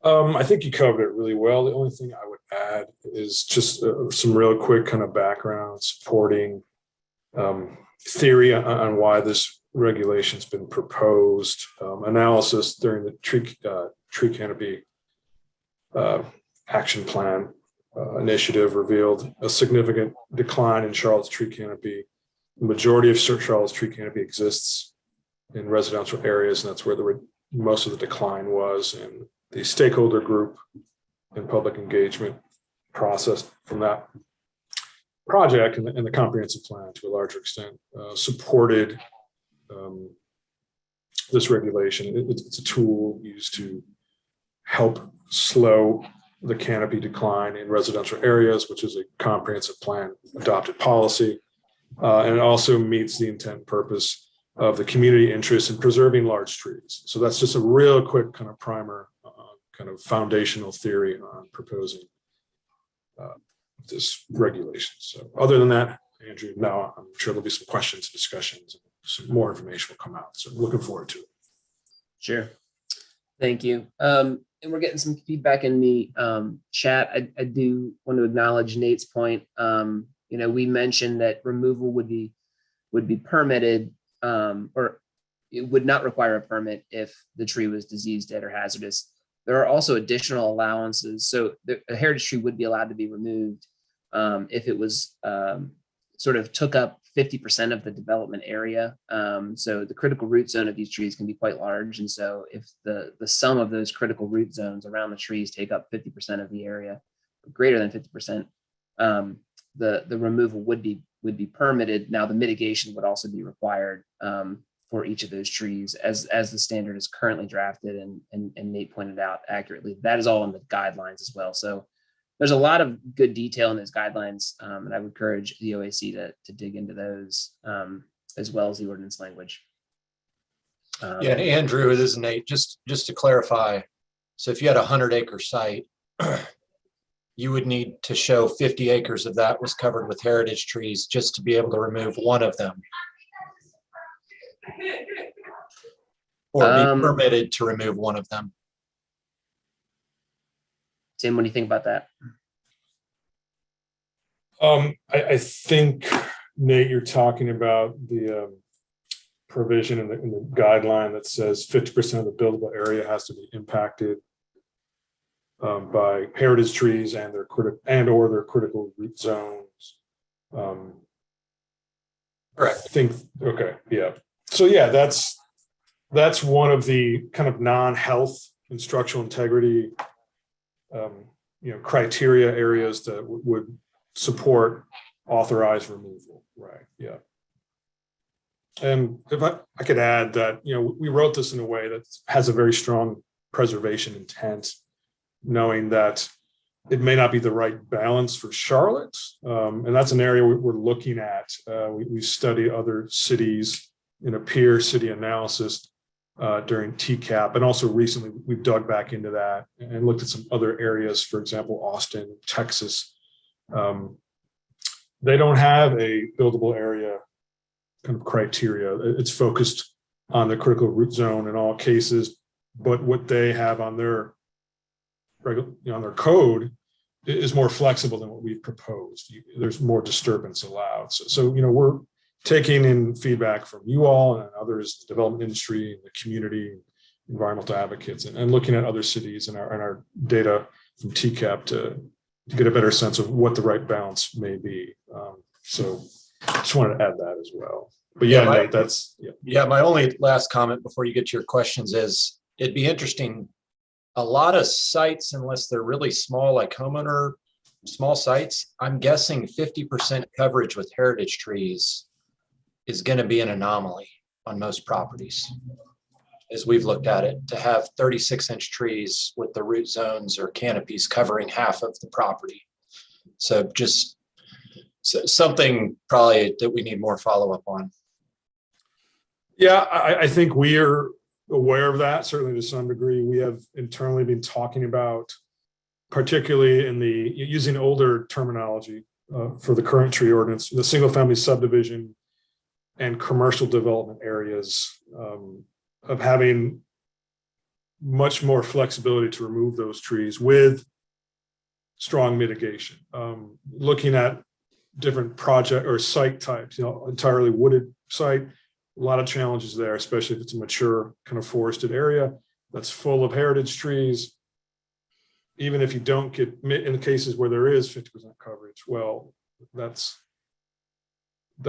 I think you covered it really well. The only thing I would add is just some real quick kind of background supporting theory on why this regulation's been proposed. Analysis during the tree canopy action plan initiative revealed a significant decline in Charlotte's tree canopy. The majority of Charlotte's tree canopy exists in residential areas, and that's where most of the decline was. And the stakeholder group and public engagement process from that project and the comprehensive plan to a larger extent supported this regulation. It's a tool used to help slow the canopy decline in residential areas, which is a comprehensive plan adopted policy. And it also meets the intent and purpose of the community interest in preserving large trees. So that's just a real quick kind of primer, kind of foundational theory on proposing this regulation. So other than that, Andrew, now I'm sure there'll be some questions, discussions, and some more information will come out. So looking forward to it. Sure. Thank you. And we're getting some feedback in the chat. I do want to acknowledge Nate's point. We mentioned that removal would be permitted, or it would not require a permit if the tree was diseased, dead, or hazardous. There are also additional allowances. So a heritage tree would be allowed to be removed if it was sort of took up 50% of the development area. So the critical root zone of these trees can be quite large. And so if the sum of those critical root zones around the trees take up 50% of the area, greater than 50%, the removal would be permitted. Now the mitigation would also be required for each of those trees as the standard is currently drafted, and Nate pointed out accurately, that is all in the guidelines as well. So there's a lot of good detail in those guidelines, and I would encourage the OAC to dig into those as well as the ordinance language. Yeah, and Andrew, this is Nate. Just to clarify, so if you had a 100-acre site, you would need to show 50 acres of that was covered with heritage trees just to be able to remove one of them, or be permitted to remove one of them. Tim, what do you think about that? I think, Nate, you're talking about the provision in the guideline that says 50% of the buildable area has to be impacted by heritage trees and their critical root zones. Correct. I think, okay, yeah. So yeah, that's one of the kind of non-health and structural integrity criteria areas that would support authorized removal, right? Yeah. And if I could add that, we wrote this in a way that has a very strong preservation intent, knowing that it may not be the right balance for Charlotte. And that's an area we're looking at. We study other cities in a peer city analysis during TCAP. And also recently we've dug back into that and looked at some other areas, for example, Austin, Texas. They don't have a buildable area kind of criteria. It's focused on the critical root zone in all cases, but what they have on their code is more flexible than what we've proposed. There's more disturbance allowed. So we're taking in feedback from you all and others, the development industry and the community, environmental advocates, and looking at other cities and our data from TCAP to get a better sense of what the right balance may be. So just wanted to add that as well. But yeah, Nate, that's my only last comment before you get to your questions is it'd be interesting. A lot of sites, unless they're really small, like homeowner small sites, I'm guessing 50% coverage with heritage trees is going to be an anomaly on most properties. As we've looked at it, to have 36-inch trees with the root zones or canopies covering half of the property. So just something probably that we need more follow-up on. Yeah, I think we are aware of that, certainly to some degree. We have internally been talking about, particularly in the using older terminology for the current tree ordinance, the single family subdivision and commercial development areas, of having much more flexibility to remove those trees with strong mitigation. Looking at different project or site types, entirely wooded site, a lot of challenges there, especially if it's a mature kind of forested area that's full of heritage trees. Even if you don't get, in the cases where there is 50% coverage, well, that's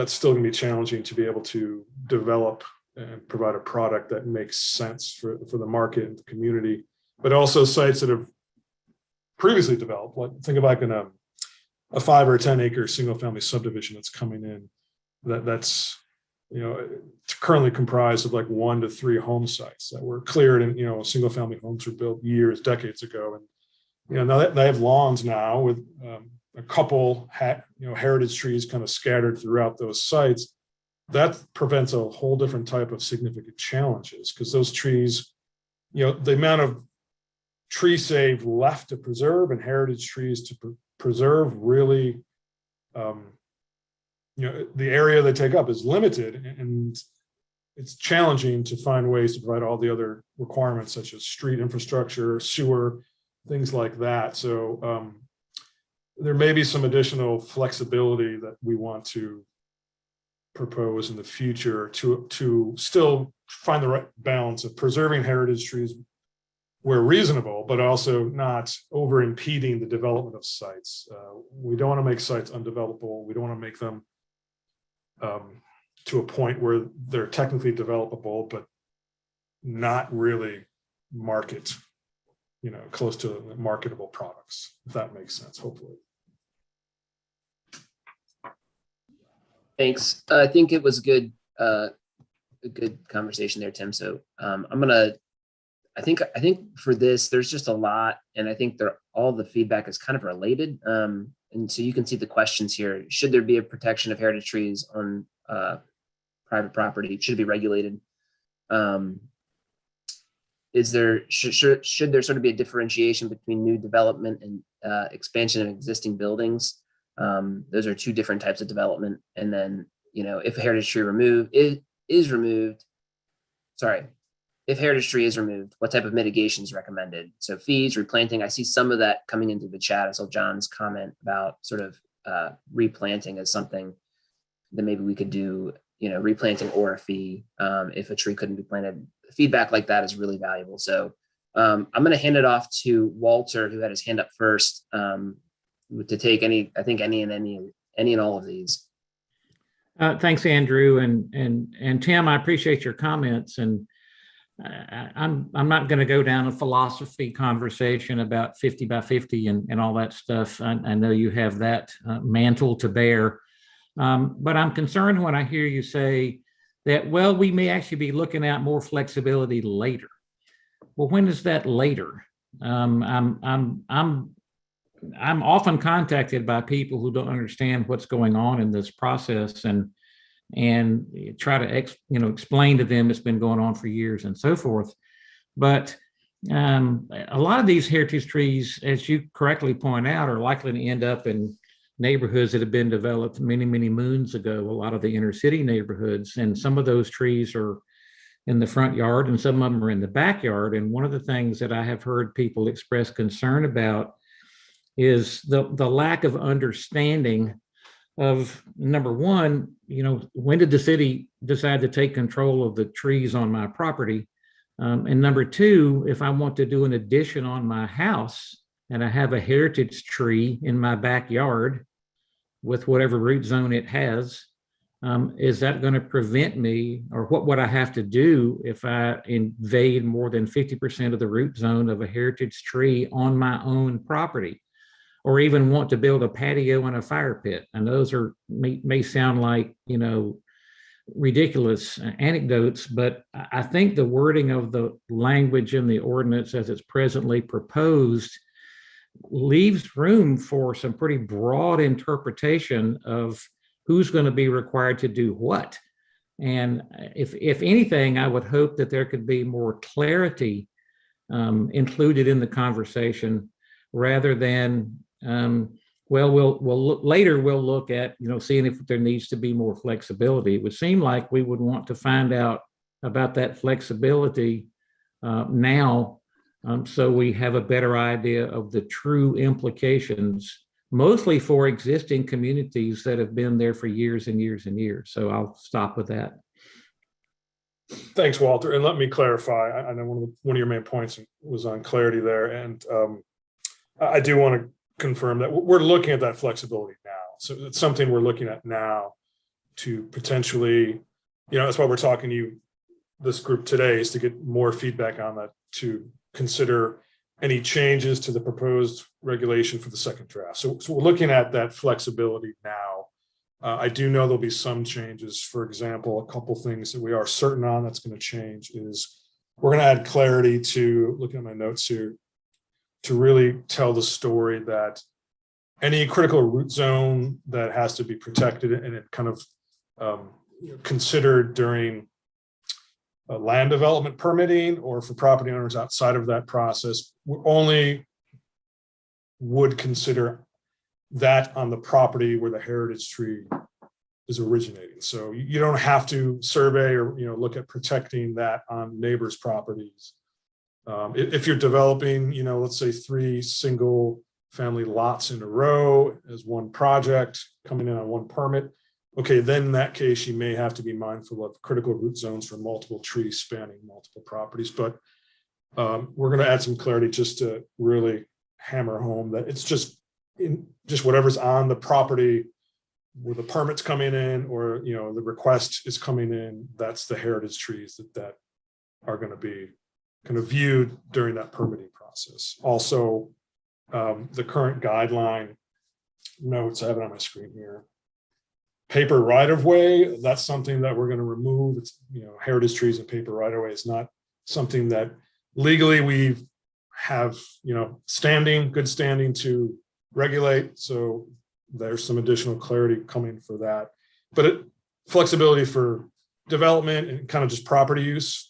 still going to be challenging to be able to develop and provide a product that makes sense for the market and the community, but also sites that have previously developed. Like think of like in a 5 or 10 acre single family subdivision that's coming in, that's currently comprised of like 1 to 3 home sites that were cleared, and single family homes were built decades ago, and now they have lawns now with a couple heritage trees kind of scattered throughout those sites. That prevents a whole different type of significant challenges, because those trees, the amount of tree save left to preserve and heritage trees to preserve really, the area they take up is limited, and it's challenging to find ways to provide all the other requirements such as street infrastructure, sewer, things like that. So there may be some additional flexibility that we want to propose in the future to still find the right balance of preserving heritage trees where reasonable, but also not over impeding the development of sites. We don't want to make sites undevelopable. We don't want to make them to a point where they're technically developable, but not really market, close to marketable products, if that makes sense, hopefully. Thanks. I think it was a good conversation there, Tim. So I think for this, there's just a lot, and I think all the feedback is kind of related. And so you can see the questions here. Should there be a protection of heritage trees on private property? Should it be regulated? Should there sort of be a differentiation between new development and expansion of existing buildings? Those are 2 different types of development. And then, if a heritage tree is removed, if heritage tree is removed, what type of mitigation is recommended? So fees, replanting, I see some of that coming into the chat. I saw John's comment about sort of replanting as something that maybe we could do, replanting or a fee if a tree couldn't be planted. Feedback like that is really valuable. So I'm going to hand it off to Walter, who had his hand up first, to take any and all of these. Thanks, Andrew, and Tim. I appreciate your comments, and I'm not going to go down a philosophy conversation about 50 by 50 and all that stuff. I know you have that mantle to bear, but I'm concerned when I hear you say that, well, we may actually be looking at more flexibility later. Well, when is that later? I'm often contacted by people who don't understand what's going on in this process, and try to explain to them it's been going on for years and so forth. But a lot of these heritage trees, as you correctly point out, are likely to end up in neighborhoods that have been developed many, many moons ago, a lot of the inner city neighborhoods. And some of those trees are in the front yard and some of them are in the backyard. And one of the things that I have heard people express concern about is the lack of understanding of, number one, when did the city decide to take control of the trees on my property? And number two, if I want to do an addition on my house and I have a heritage tree in my backyard with whatever root zone it has, is that going to prevent me, or what would I have to do if I invade more than 50% of the root zone of a heritage tree on my own property, or even want to build a patio and a fire pit? And those are may sound like, ridiculous anecdotes, but I think the wording of the language in the ordinance as it's presently proposed leaves room for some pretty broad interpretation of who's going to be required to do what. And if anything, I would hope that there could be more clarity included in the conversation, rather than later we'll look at, seeing if there needs to be more flexibility. It would seem like we would want to find out about that flexibility now, so we have a better idea of the true implications, mostly for existing communities that have been there for years and years and years. So I'll stop with that. Thanks, Walter. And let me clarify. I know one of your main points was on clarity there. And I do want to confirm that we're looking at that flexibility now. So it's something we're looking at now to potentially, that's why we're talking to you, this group today, is to get more feedback on that, to consider any changes to the proposed regulation for the second draft. So we're looking at that flexibility now. I do know there'll be some changes. For example, a couple things that we are certain on that's going to change is we're going to add clarity to, looking at my notes here, to really tell the story that any critical root zone that has to be protected and it kind of considered during land development permitting or for property owners outside of that process, we only would consider that on the property where the heritage tree is originating. So you don't have to survey or look at protecting that on neighbors' properties. If you're developing, let's say 3 single family lots in a row as one project coming in on one permit, okay, then in that case, you may have to be mindful of critical root zones for multiple trees spanning multiple properties. But we're going to add some clarity just to really hammer home that it's just whatever's on the property where the permit's coming in, or the request is coming in, that's the heritage trees that are going to be kind of viewed during that permitting process. Also, the current guideline notes, I have it on my screen here. Paper right-of-way, that's something that we're going to remove. It's, heritage trees and paper right-of-way is not something that legally we have, good standing to regulate. So there's some additional clarity coming for that. But flexibility for development and kind of just property use,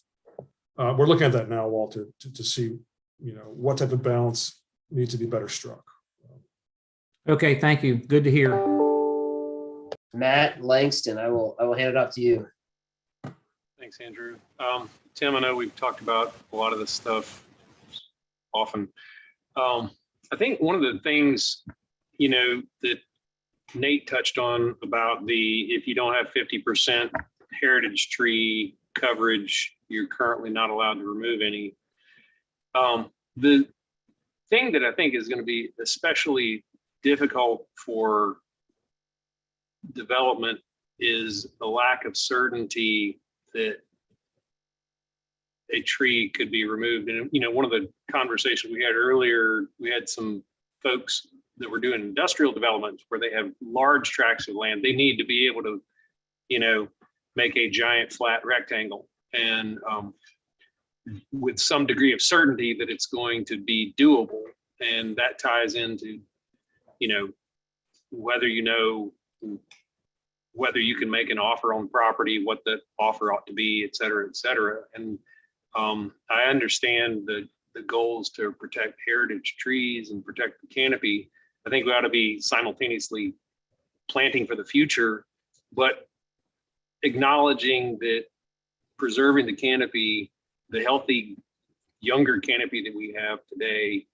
we're looking at that now, Walter, to see, what type of balance needs to be better struck. Okay, thank you. Good to hear. Matt Langston, I will hand it off to you. Thanks, Andrew. Tim, I know we've talked about a lot of this stuff often. I think one of the things, that Nate touched on about if you don't have 50% heritage tree coverage, you're currently not allowed to remove any. The thing that I think is going to be especially difficult for development is the lack of certainty that a tree could be removed. And, one of the conversations we had earlier, we had some folks that were doing industrial developments where they have large tracts of land. They need to be able to, make a giant flat rectangle, and with some degree of certainty that it's going to be doable. And that ties into, whether you can make an offer on property, what the offer ought to be, et cetera, et cetera. And I understand the goals to protect heritage trees and protect the canopy. I think we ought to be simultaneously planting for the future, but acknowledging that preserving the canopy, the healthy younger canopy that we have today,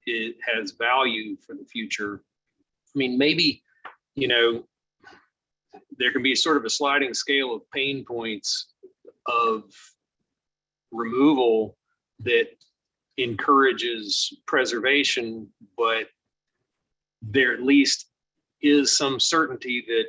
it has value for the future. I mean, maybe, there can be sort of a sliding scale of pain points of removal that encourages preservation, but there at least is some certainty that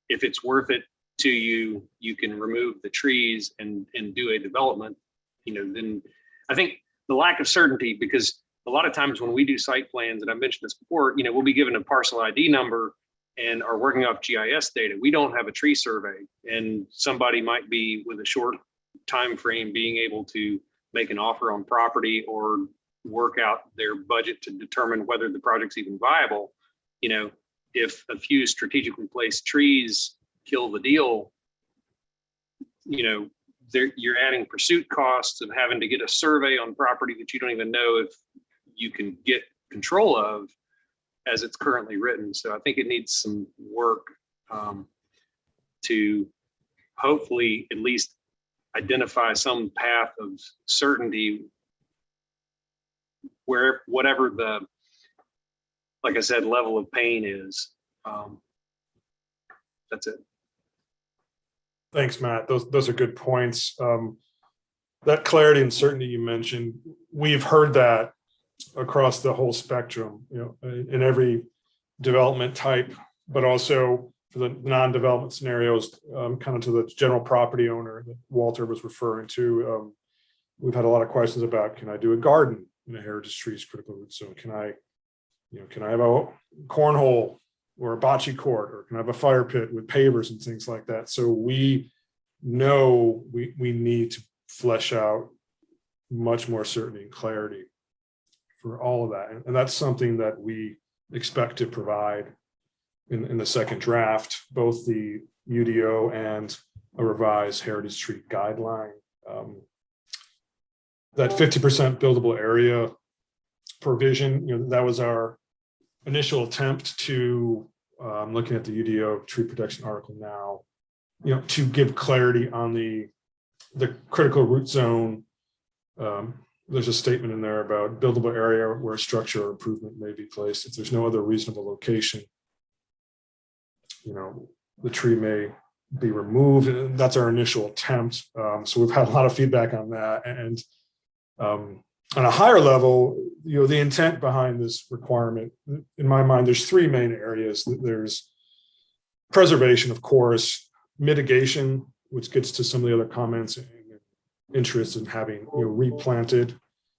if it's worth it to you, you can remove the trees and do a development, then I think the lack of certainty, because a lot of times when we do site plans, and I mentioned this before, we'll be given a parcel ID number and are working off GIS data. We don't have a tree survey, and somebody might be with a short time frame being able to make an offer on property or work out their budget to determine whether the project's even viable. If a few strategically placed trees kill the deal, you're adding pursuit costs of having to get a survey on property that you don't even know if you can get control of as it's currently written. So I think it needs some work to hopefully at least identify some path of certainty where whatever the, like I said, level of pain is. That's it. Thanks, Matt. Those are good points. That clarity and certainty you mentioned, we've heard that across the whole spectrum, in every development type, but also for the non-development scenarios, kind of to the general property owner that Walter was referring to. We've had a lot of questions about, can I do a garden in a heritage trees critical root zone? Can I have a cornhole or a bocce court, or can I have a fire pit with pavers and things like that? So we know we need to flesh out much more certainty and clarity for all of that. And that's something that we expect to provide in the second draft, both the UDO and a revised heritage tree guideline. That 50% buildable area provision, that was our initial attempt to, looking at the UDO tree protection article now, to give clarity on the critical root zone. There's a statement in there about buildable area where a structure or improvement may be placed. If there's no other reasonable location, the tree may be removed. And that's our initial attempt. So we've had a lot of feedback on that. And on a higher level, the intent behind this requirement, in my mind, there's three main areas. There's preservation, of course, mitigation, which gets to some of the other comments and interest in having replanted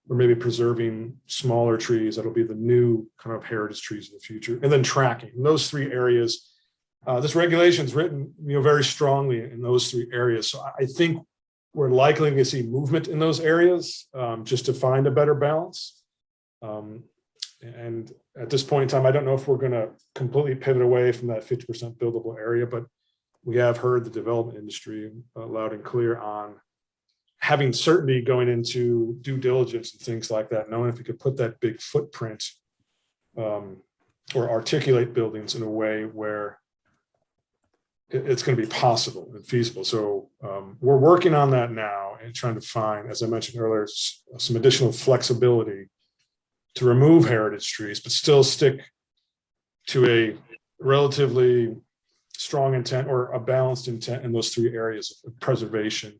or maybe preserving smaller trees that'll be the new kind of heritage trees in the future, and then tracking. In those three areas, this regulation is written very strongly in those three areas. So I think we're likely to see movement in those areas just to find a better balance. And at this point in time, I don't know if we're going to completely pivot away from that 50% buildable area, but we have heard the development industry loud and clear on having certainty going into due diligence and things like that, knowing if we could put that big footprint or articulate buildings in a way where it's going to be possible and feasible. So we're working on that now and trying to find, as I mentioned earlier, some additional flexibility to remove heritage trees, but still stick to a relatively strong intent or a balanced intent in those three areas of preservation,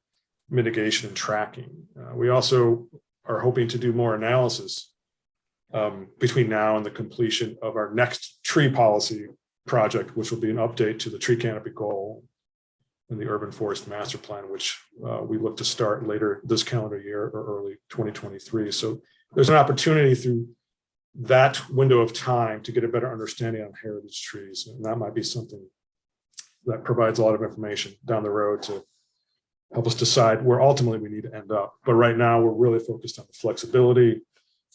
mitigation, and tracking. We also are hoping to do more analysis between now and the completion of our next tree policy project, which will be an update to the tree canopy goal and the urban forest master plan, which we look to start later this calendar year or early 2023. So there's an opportunity through that window of time to get a better understanding on heritage trees. And that might be something that provides a lot of information down the road to help us decide where ultimately we need to end up. But right now we're really focused on the flexibility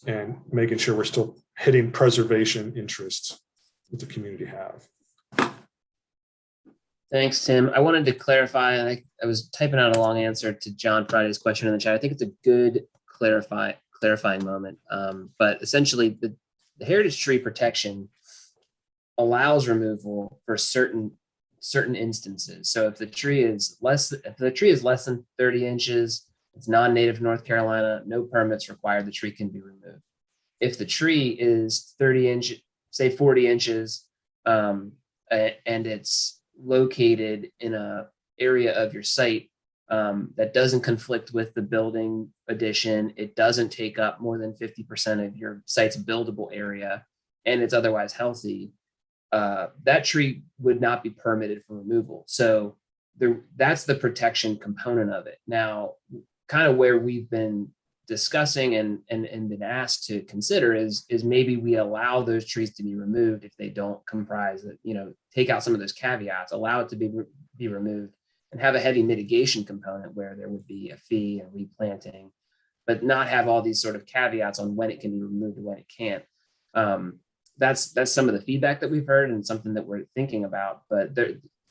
and making sure we're still hitting preservation interests that the community have. Thanks, Tim. I wanted to clarify, I was typing out a long answer to John Friday's question in the chat. I think it's a good clarifying moment. But essentially the heritage tree protection allows removal for certain instances. So if the tree is less than 30 inches, it's non-native North Carolina, no permits required, the tree can be removed. If the tree is 30 inches, say 40 inches, and it's located in a area of your site that doesn't conflict with the building addition. It doesn't take up more than 50% of your site's buildable area, and it's otherwise healthy, that tree would not be permitted for removal. So that's the protection component of it. Now, kind of where we've been discussing and been asked to consider is maybe we allow those trees to be removed if they don't comprise it, take out some of those caveats, allow it to be removed, and have a heavy mitigation component where there would be a fee and replanting, but not have all these sort of caveats on when it can be removed and when it can't. That's some of the feedback that we've heard and something that we're thinking about. But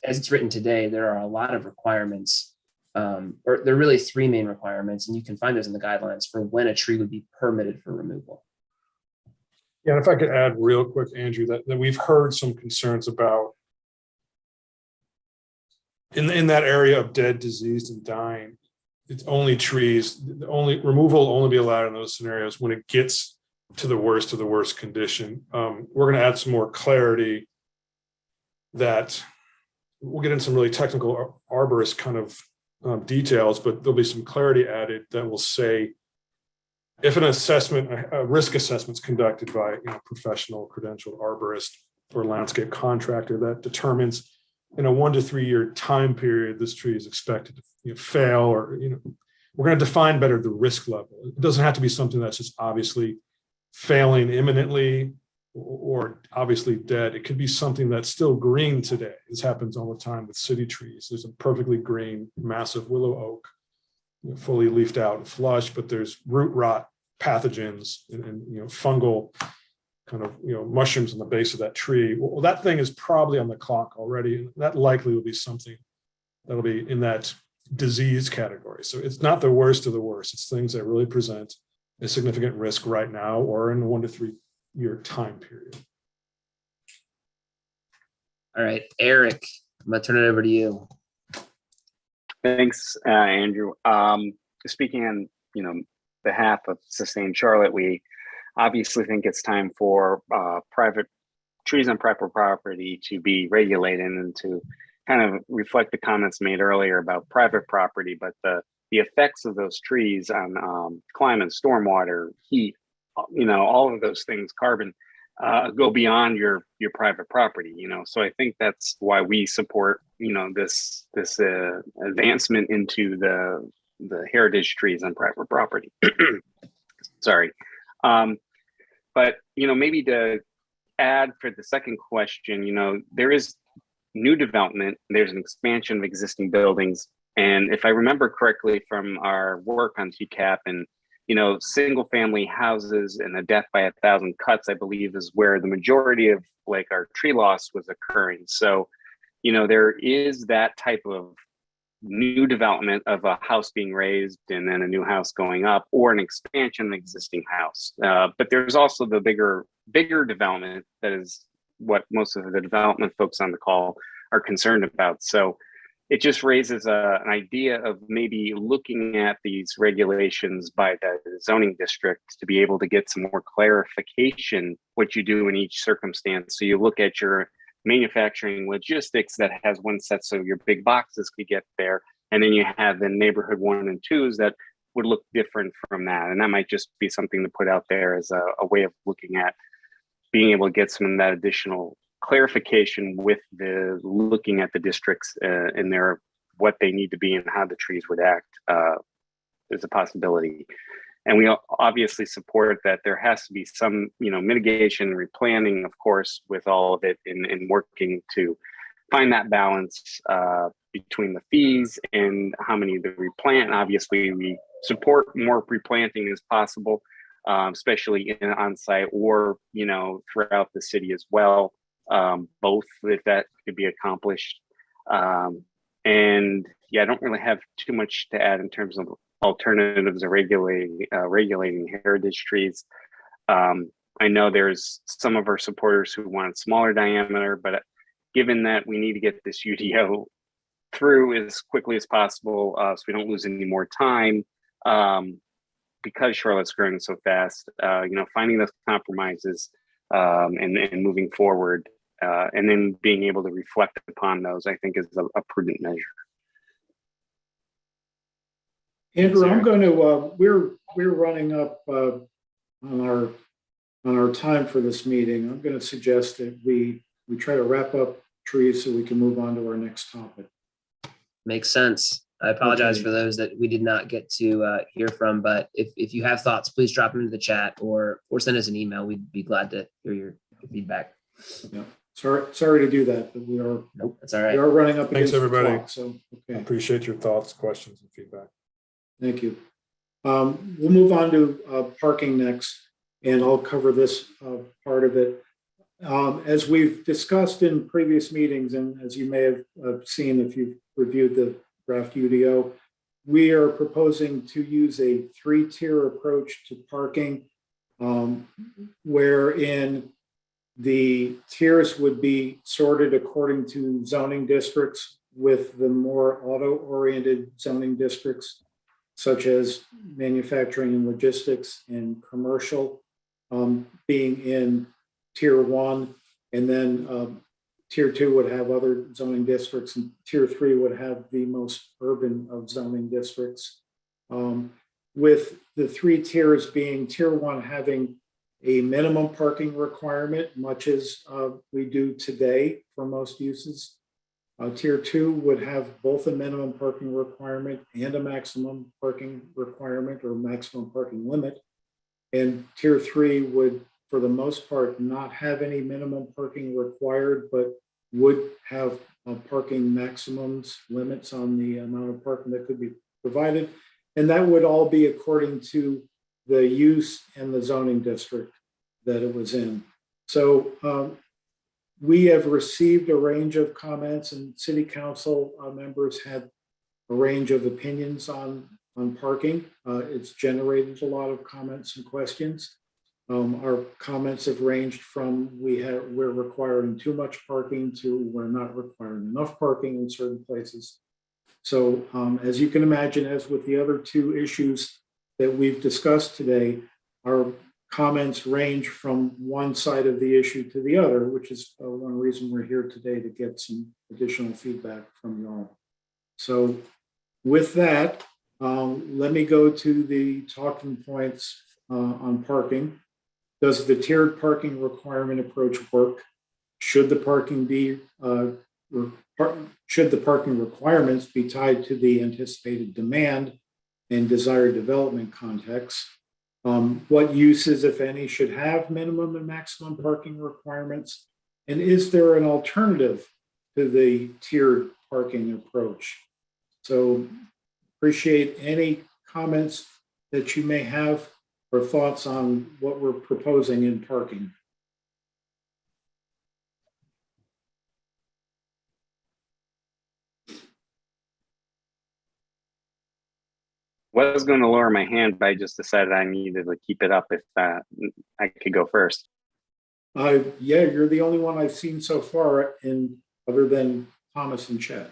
as it's written today, there are a lot of requirements, or there are really three main requirements, and you can find those in the guidelines for when a tree would be permitted for removal. Yeah, and if I could add real quick, Andrew, that we've heard some concerns about in that area of dead, diseased, and dying. It's only trees. The only removal will only be allowed in those scenarios when it gets to the worst of the worst condition. We're going to add some more clarity that we'll get into some really technical arborist kind of details, but there'll be some clarity added that will say if an assessment, a risk assessment is conducted by professional credentialed arborist or landscape contractor that determines in a 1 to 3 year time period, this tree is expected to fail, or we're going to define better the risk level. It doesn't have to be something that's just obviously failing imminently or obviously dead. It could be something that's still green today. This happens all the time with city trees. There's a perfectly green, massive willow oak, fully leafed out and flush, but there's root rot pathogens and fungal kind of mushrooms on the base of that tree. Well, that thing is probably on the clock already. That likely will be something that'll be in that disease category. So it's not the worst of the worst. It's things that really present a significant risk right now or in a 1 to 3 year time period. All right, Eric, I'm gonna turn it over to you. Thanks, Andrew. Speaking on behalf of Sustain Charlotte, we obviously think it's time for private trees on private property to be regulated and to kind of reflect the comments made earlier about private property, but the effects of those trees on climate, stormwater, heat, all of those things, carbon, go beyond your private property. So I think that's why we support this advancement into the heritage trees on private property. Sorry. But maybe to add for the second question, there is new development, there's an expansion of existing buildings. And if I remember correctly from our work on TCAP and, single family houses and a death by 1,000 cuts, I believe is where the majority of our tree loss was occurring. So, there is that type of new development of a house being raised and then a new house going up or an expansion of an existing house. But there's also the bigger development that is what most of the development folks on the call are concerned about. So it just raises an idea of maybe looking at these regulations by the zoning district to be able to get some more clarification what you do in each circumstance. So you look at your manufacturing logistics that has one set, so your big boxes could get there, and then you have the neighborhood 1 and 2s that would look different from that. And that might just be something to put out there as a way of looking at being able to get some of that additional clarification with the looking at the districts and their what they need to be and how the trees would act is a possibility. And we obviously support that there has to be some, mitigation and replanting, of course, with all of it in working to find that balance between the fees and how many to replant. Obviously, we support more replanting as possible, especially on-site or, throughout the city as well. Both if that could be accomplished. And yeah, I don't really have too much to add in terms of alternatives of regulating heritage trees. I know there's some of our supporters who want smaller diameter, but given that we need to get this UDO through as quickly as possible, so we don't lose any more time, because Charlotte's growing so fast, finding those compromises and moving forward, and then being able to reflect upon those, I think is a prudent measure. Andrew, I'm going to, we're running up on our time for this meeting. I'm going to suggest that we try to wrap up trees so we can move on to our next topic. Makes sense. I apologize Okay. for those that we did not get to hear from, but if you have thoughts, please drop them into the chat or send us an email. We'd be glad to hear your feedback. Yeah. Sorry to do that, but we are. Nope, that's all right. We are running up Thanks, against the everybody. clock, so, okay. I appreciate your thoughts, questions, and feedback. Thank you. We'll move on to parking next, and I'll cover this part of it. As we've discussed in previous meetings, and as you may have seen if you've reviewed the draft UDO, we are proposing to use a 3-tier approach to parking, wherein the tiers would be sorted according to zoning districts, with the more auto-oriented zoning districts, such as manufacturing and logistics and commercial, being in tier 1, and then tier 2 would have other zoning districts, and tier 3 would have the most urban of zoning districts. With the 3 tiers being tier 1 having a minimum parking requirement, much as we do today for most uses. Tier 2 would have both a minimum parking requirement and a maximum parking requirement or maximum parking limit. And tier 3 would, for the most part, not have any minimum parking required, but would have parking maximums, limits on the amount of parking that could be provided. And that would all be according to the use and the zoning district that it was in. So we have received a range of comments, and city council members had a range of opinions on parking. It's generated a lot of comments and questions. Our comments have ranged from we're requiring too much parking to we're not requiring enough parking in certain places. So as you can imagine, as with the other 2 issues that we've discussed today, our comments range from one side of the issue to the other, which is one reason we're here today, to get some additional feedback from you all. So with that, let me go to the talking points on parking. Does the tiered parking requirement approach work? Should the parking requirements be tied to the anticipated demand and desired development context? What uses, if any, should have minimum and maximum parking requirements? And is there an alternative to the tiered parking approach? So appreciate any comments that you may have or thoughts on what we're proposing in parking. Was going to lower my hand, but I just decided I needed to keep it up if I could go first. Yeah, you're the only one I've seen so far, other than Thomas and Chad.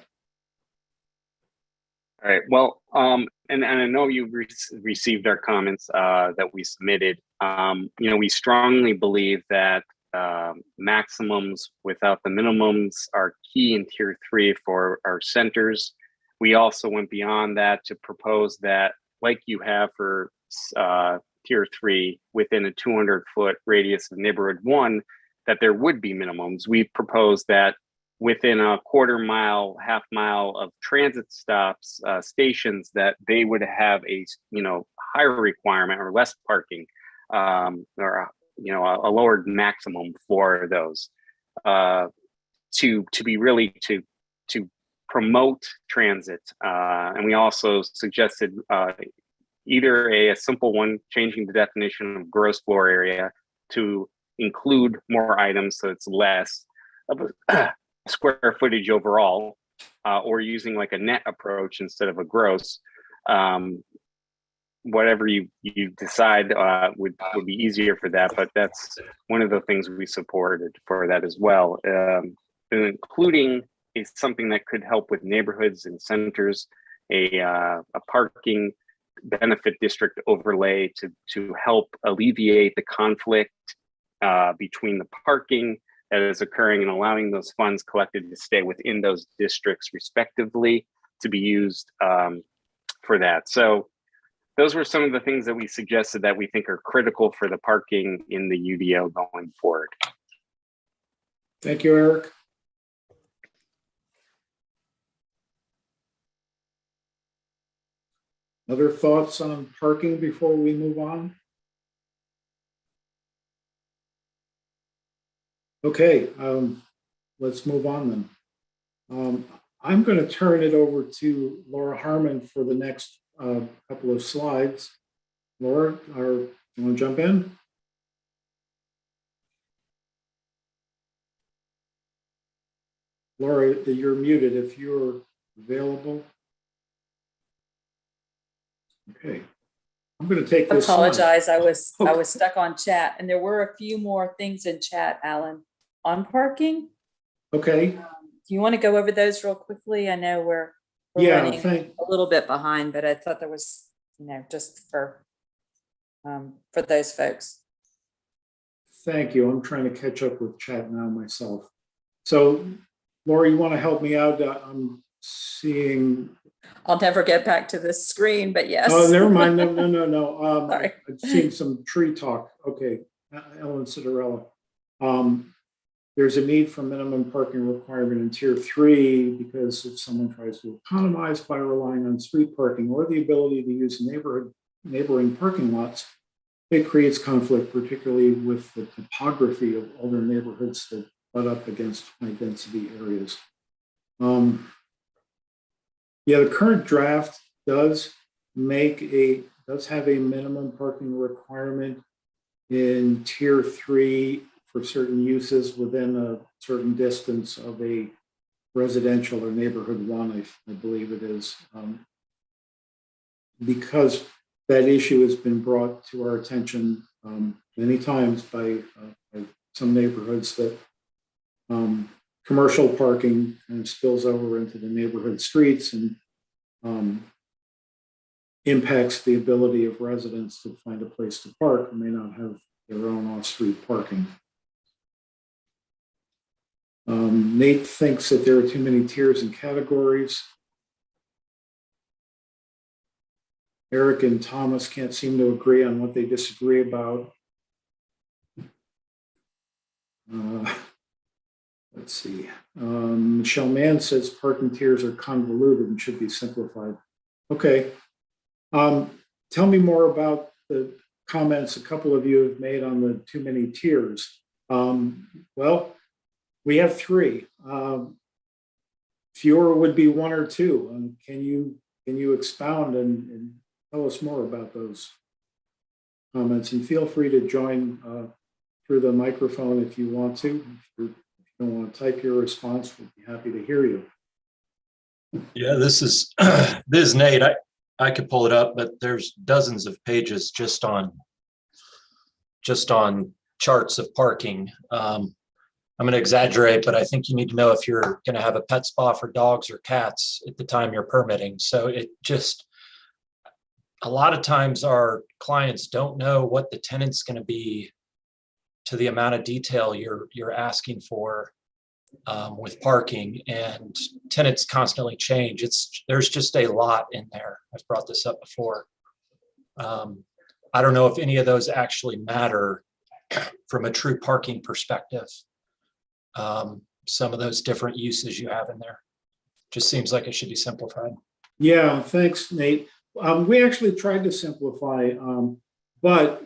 All right. Well, and I know you've received our comments that we submitted. We strongly believe that maximums without the minimums are key in tier 3 for our centers. We also went beyond that to propose that, like you have for tier 3, within a 200-foot radius of neighborhood 1, that there would be minimums. We proposed that within a quarter mile, half mile of transit stops, stations, that they would have a higher requirement or less parking, or a lowered maximum for those, to be really to promote transit. And we also suggested either a simple one, changing the definition of gross floor area to include more items, so it's less of a square footage overall, or using like a net approach instead of a gross. Whatever you decide would be easier for that, but that's one of the things we supported for that as well, including is something that could help with neighborhoods and centers, a parking benefit district overlay to help alleviate the conflict between the parking that is occurring and allowing those funds collected to stay within those districts respectively to be used for that. So those were some of the things that we suggested that we think are critical for the parking in the UDO going forward. Thank you, Eric. Other thoughts on parking before we move on? Okay, let's move on then. I'm going to turn it over to Laura Harmon for the next couple of slides. Laura, you want to jump in? Laura, you're muted if you're available. Okay, I'm going to take this. Apologize, slide. I was stuck on chat, and there were a few more things in chat, Alan, on parking. Okay. Do you want to go over those real quickly? I know we're running a little bit behind, but I thought there was, just for those folks. Thank you. I'm trying to catch up with chat now myself. So, Laura, you want to help me out? I'm seeing. I'll never get back to this screen, but yes. Oh, never mind. No. Sorry. I'm seeing some tree talk. Okay, Ellen Citarella. There's a need for minimum parking requirement in tier 3 because if someone tries to economize by relying on street parking or the ability to use neighboring parking lots, it creates conflict, particularly with the topography of older neighborhoods that butt up against high density areas. Yeah, the current draft does have a minimum parking requirement in tier 3 for certain uses within a certain distance of a residential or neighborhood 1, I believe it is. Because that issue has been brought to our attention many times by some neighborhoods that commercial parking kind of spills over into the neighborhood streets and impacts the ability of residents to find a place to park and may not have their own off-street parking. Nate thinks that there are too many tiers and categories. Eric and Thomas can't seem to agree on what they disagree about. Let's see. Michelle Mann says parking tiers are convoluted and should be simplified. Okay. Tell me more about the comments a couple of you have made on the too many tiers. Well, we have 3. Fewer would be 1 or 2. Can you expound and tell us more about those comments? And feel free to join through the microphone if you want to. If you don't want to type your response, we'll be happy to hear you. Yeah, this is Nate. I could pull it up, but there's dozens of pages just on charts of parking. I'm going to exaggerate, but I think you need to know if you're going to have a pet spa for dogs or cats at the time you're permitting. So a lot of times our clients don't know what the tenant's going to be to the amount of detail you're asking for with parking, and tenants constantly change. There's just a lot in there. I've brought this up before. I don't know if any of those actually matter from a true parking perspective. Some of those different uses you have in there just seems like it should be simplified. Yeah, thanks, Nate. We actually tried to simplify, but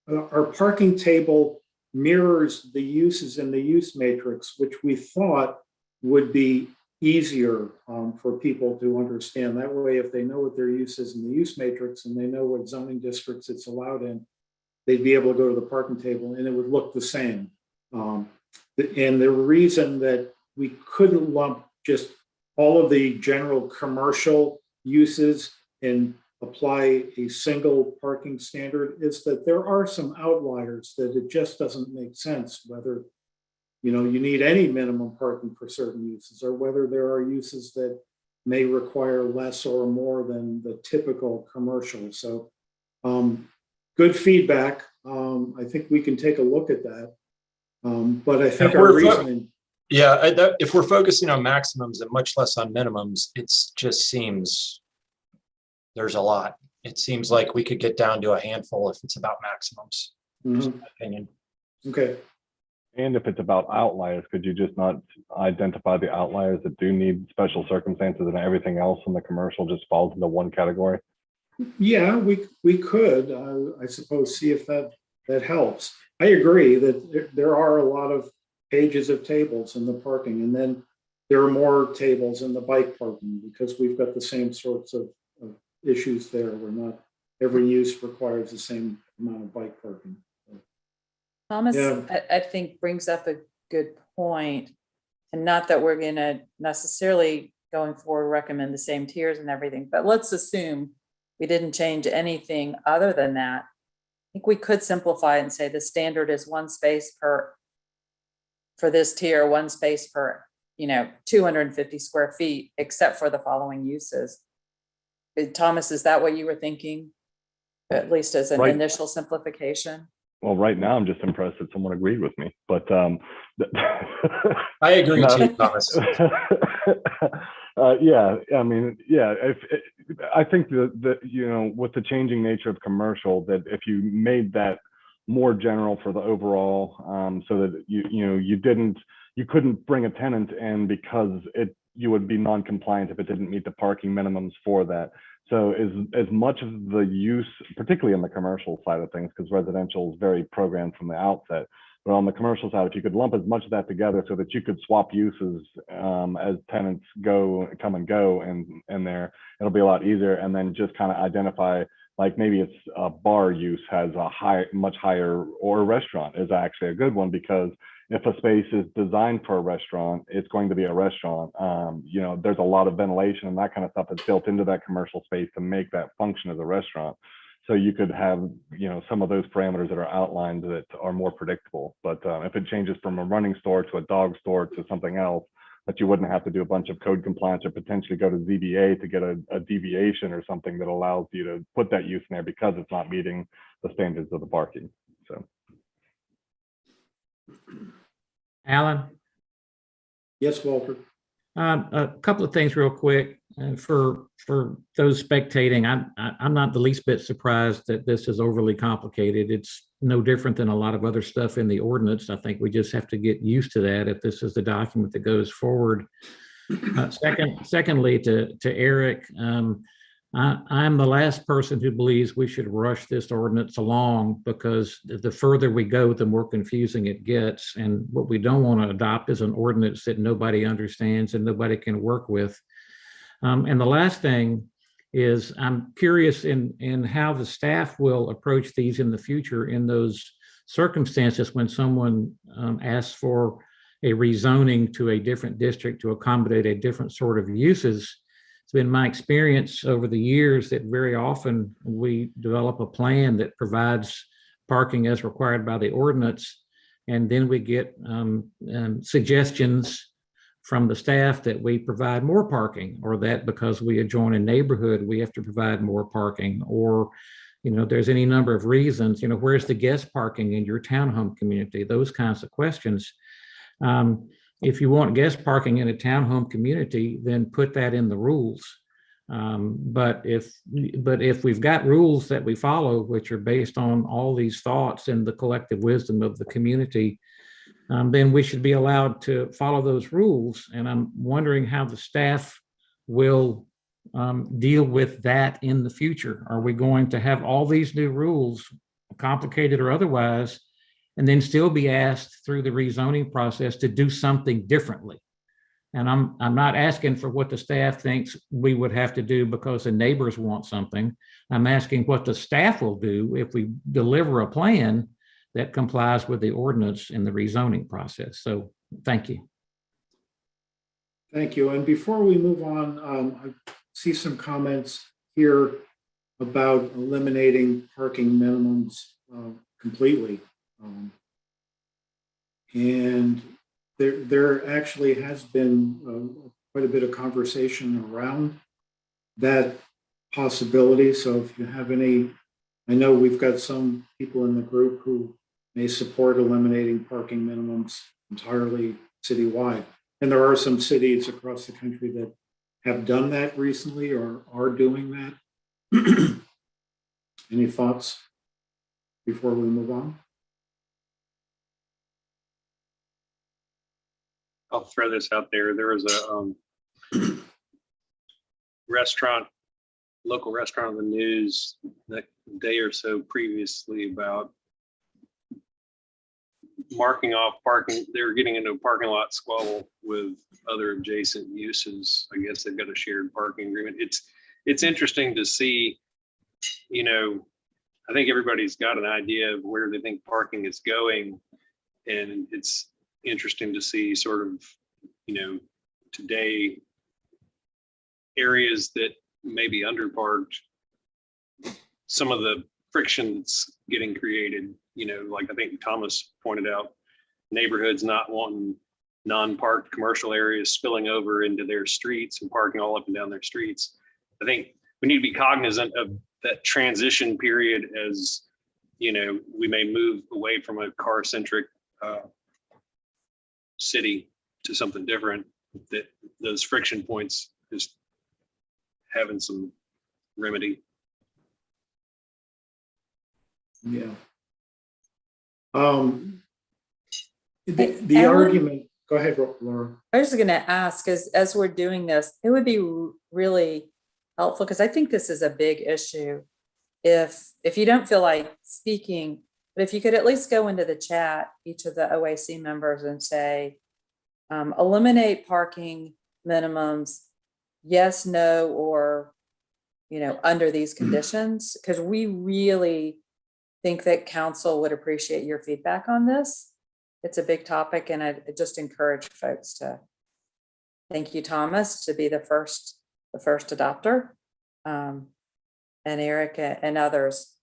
our parking table mirrors the uses in the use matrix, which we thought would be easier for people to understand. That way, if they know what their use is in the use matrix and they know what zoning districts it's allowed in, they'd be able to go to the parking table and it would look the same. And the reason that we couldn't lump just all of the general commercial uses and apply a single parking standard is that there are some outliers that it just doesn't make sense whether you need any minimum parking for certain uses or whether there are uses that may require less or more than the typical commercial. So good feedback. I think we can take a look at that. But I think our reasoning. If we're focusing on maximums and much less on minimums, it just seems there's a lot. it seems like we could get down to a handful if it's about maximums. Just my opinion. Okay. And if it's about outliers, could you just not identify the outliers that do need special circumstances and everything else in the commercial just falls into one category? Yeah, we could, I suppose, see if that helps. I agree that there are a lot of pages of tables in the parking, and then there are more tables in the bike parking because we've got the same sorts of issues there. We're not, every use requires the same amount of bike parking. Thomas, Yeah. I think brings up a good point, and not that we're going to necessarily going forward recommend the same tiers and everything, but let's assume we didn't change anything other than that. I think we could simplify it and say the standard is one space per, for this tier, one space per, 250 square feet, except for the following uses. Thomas, is that what you were thinking? At least as an initial simplification? Well, right now I'm just impressed that someone agreed with me, but I agree too, Thomas. Yeah, I mean, yeah, I think that with the changing nature of commercial, that if you made that more general for the overall, so that you couldn't bring a tenant in because you would be non-compliant if it didn't meet the parking minimums for that. So as much of the use, particularly on the commercial side of things, because residential is very programmed from the outset, but on the commercial side, if you could lump as much of that together so that you could swap uses as tenants come and go in there, it'll be a lot easier. And then just kind of identify, like maybe it's a bar use has a much higher, or a restaurant is actually a good one, because if a space is designed for a restaurant, it's going to be a restaurant. There's a lot of ventilation and that kind of stuff that's built into that commercial space to make that function as a restaurant. So you could have, some of those parameters that are outlined that are more predictable. But if it changes from a running store to a dog store to something else, that you wouldn't have to do a bunch of code compliance or potentially go to ZBA to get a deviation or something that allows you to put that use in there because it's not meeting the standards of the parking. So. Alan? Yes, Walter. A couple of things real quick. For those spectating, I'm not the least bit surprised that this is overly complicated. It's no different than a lot of other stuff in the ordinance. I think we just have to get used to that if this is the document that goes forward. Secondly, to Eric, I'm the last person who believes we should rush this ordinance along, because the further we go, the more confusing it gets. And what we don't want to adopt is an ordinance that nobody understands and nobody can work with. And the last thing is, I'm curious in how the staff will approach these in the future in those circumstances when someone asks for a rezoning to a different district to accommodate a different sort of uses. It's been my experience over the years that very often we develop a plan that provides parking as required by the ordinance, and then we get suggestions from the staff that we provide more parking, or that because we adjoin a neighborhood, we have to provide more parking, or there's any number of reasons, where's the guest parking in your townhome community, those kinds of questions. If you want guest parking in a townhome community, then put that in the rules. But if we've got rules that we follow, which are based on all these thoughts and the collective wisdom of the community, then we should be allowed to follow those rules. And I'm wondering how the staff will deal with that in the future. Are we going to have all these new rules, complicated or otherwise, and then still be asked through the rezoning process to do something differently? And I'm not asking for what the staff thinks we would have to do because the neighbors want something. I'm asking what the staff will do if we deliver a plan that complies with the ordinance in the rezoning process. So thank you. Thank you. And before we move on, I see some comments here about eliminating parking minimums completely. And there actually has been quite a bit of conversation around that possibility. So if you have any, I know we've got some people in the group who may support eliminating parking minimums entirely citywide. And there are some cities across the country that have done that recently or are doing that. Any thoughts before we move on? I'll throw this out there. There was a local restaurant on the news that day or so previously about marking off parking. They were getting into a parking lot squabble with other adjacent uses. I guess they've got a shared parking agreement. It's interesting to see, you know, I think everybody's got an idea of where they think parking is going. And it's interesting to see sort of, you know, today areas that may be underparked, some of the friction that's getting created, you know, like I think Thomas pointed out, neighborhoods not wanting non-parked commercial areas spilling over into their streets and parking all up and down their streets. I think we need to be cognizant of that transition period as, you know, we may move away from a car-centric city to something different, that those friction points just having some remedy. Yeah. The argument, go ahead, Laura. I was going to ask, as we're doing this, it would be really helpful, because I think this is a big issue. If you don't feel like speaking, but if you could at least go into the chat, each of the OAC members, and say, eliminate parking minimums, yes, no, or, you know, under these conditions, because we really think that council would appreciate your feedback on this. It's a big topic, and I just encourage folks to, thank you, Thomas, to be the first adopter, and Eric and others,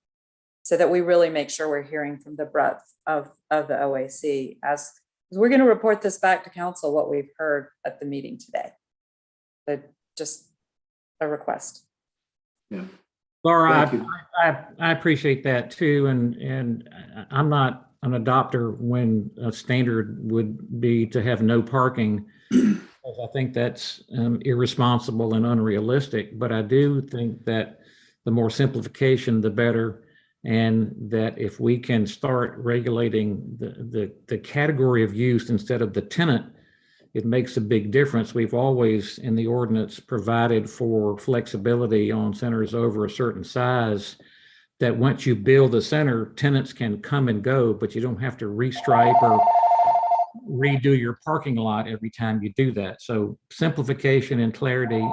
so that we really make sure we're hearing from the breadth of the OAC, as we're going to report this back to council, what we've heard at the meeting today. But just a request. Yeah. Laura, I appreciate that too. And I'm not an adopter when a standard would be to have no parking. I think that's irresponsible and unrealistic, but I do think that the more simplification, the better. And that if we can start regulating the category of use instead of the tenant, it makes a big difference. We've always in the ordinance provided for flexibility on centers over a certain size, that once you build a center, tenants can come and go, but you don't have to restripe or redo your parking lot every time you do that. So simplification and clarity.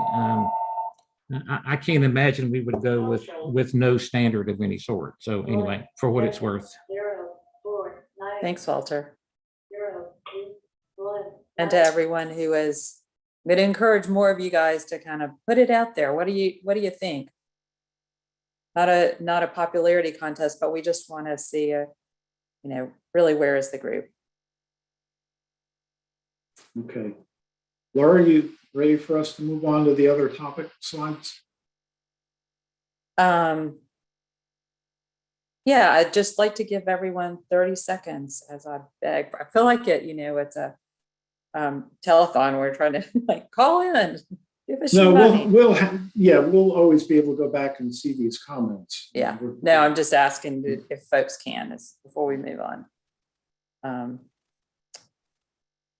I can't imagine we would go with no standard of any sort. So anyway, for what it's worth. Thanks, Walter. And to everyone who is, I'm going to encourage more of you guys to kind of put it out there. What do you think? Not a popularity contest, but we just want to see really, where is the group? Okay. Laura, are you ready for us to move on to the other topic slides? Yeah, I'd just like to give everyone 30 seconds as I beg. I feel like it's a telethon. We're trying to like call in, give us your money. We'll always be able to go back and see these comments. Yeah, no, I'm just asking if folks can before we move on.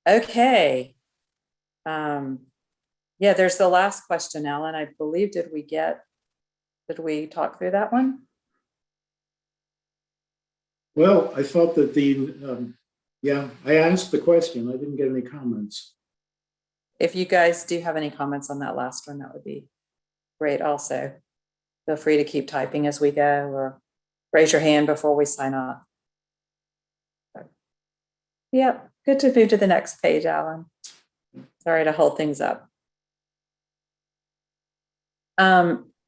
Okay. Yeah, there's the last question, Alan. I believe, did we talk through that one? Well, I thought that I asked the question. I didn't get any comments. If you guys do have any comments on that last one, that would be great. Also, feel free to keep typing as we go, or raise your hand before we sign off. Yep, good to move to the next page, Alan. Sorry to hold things up.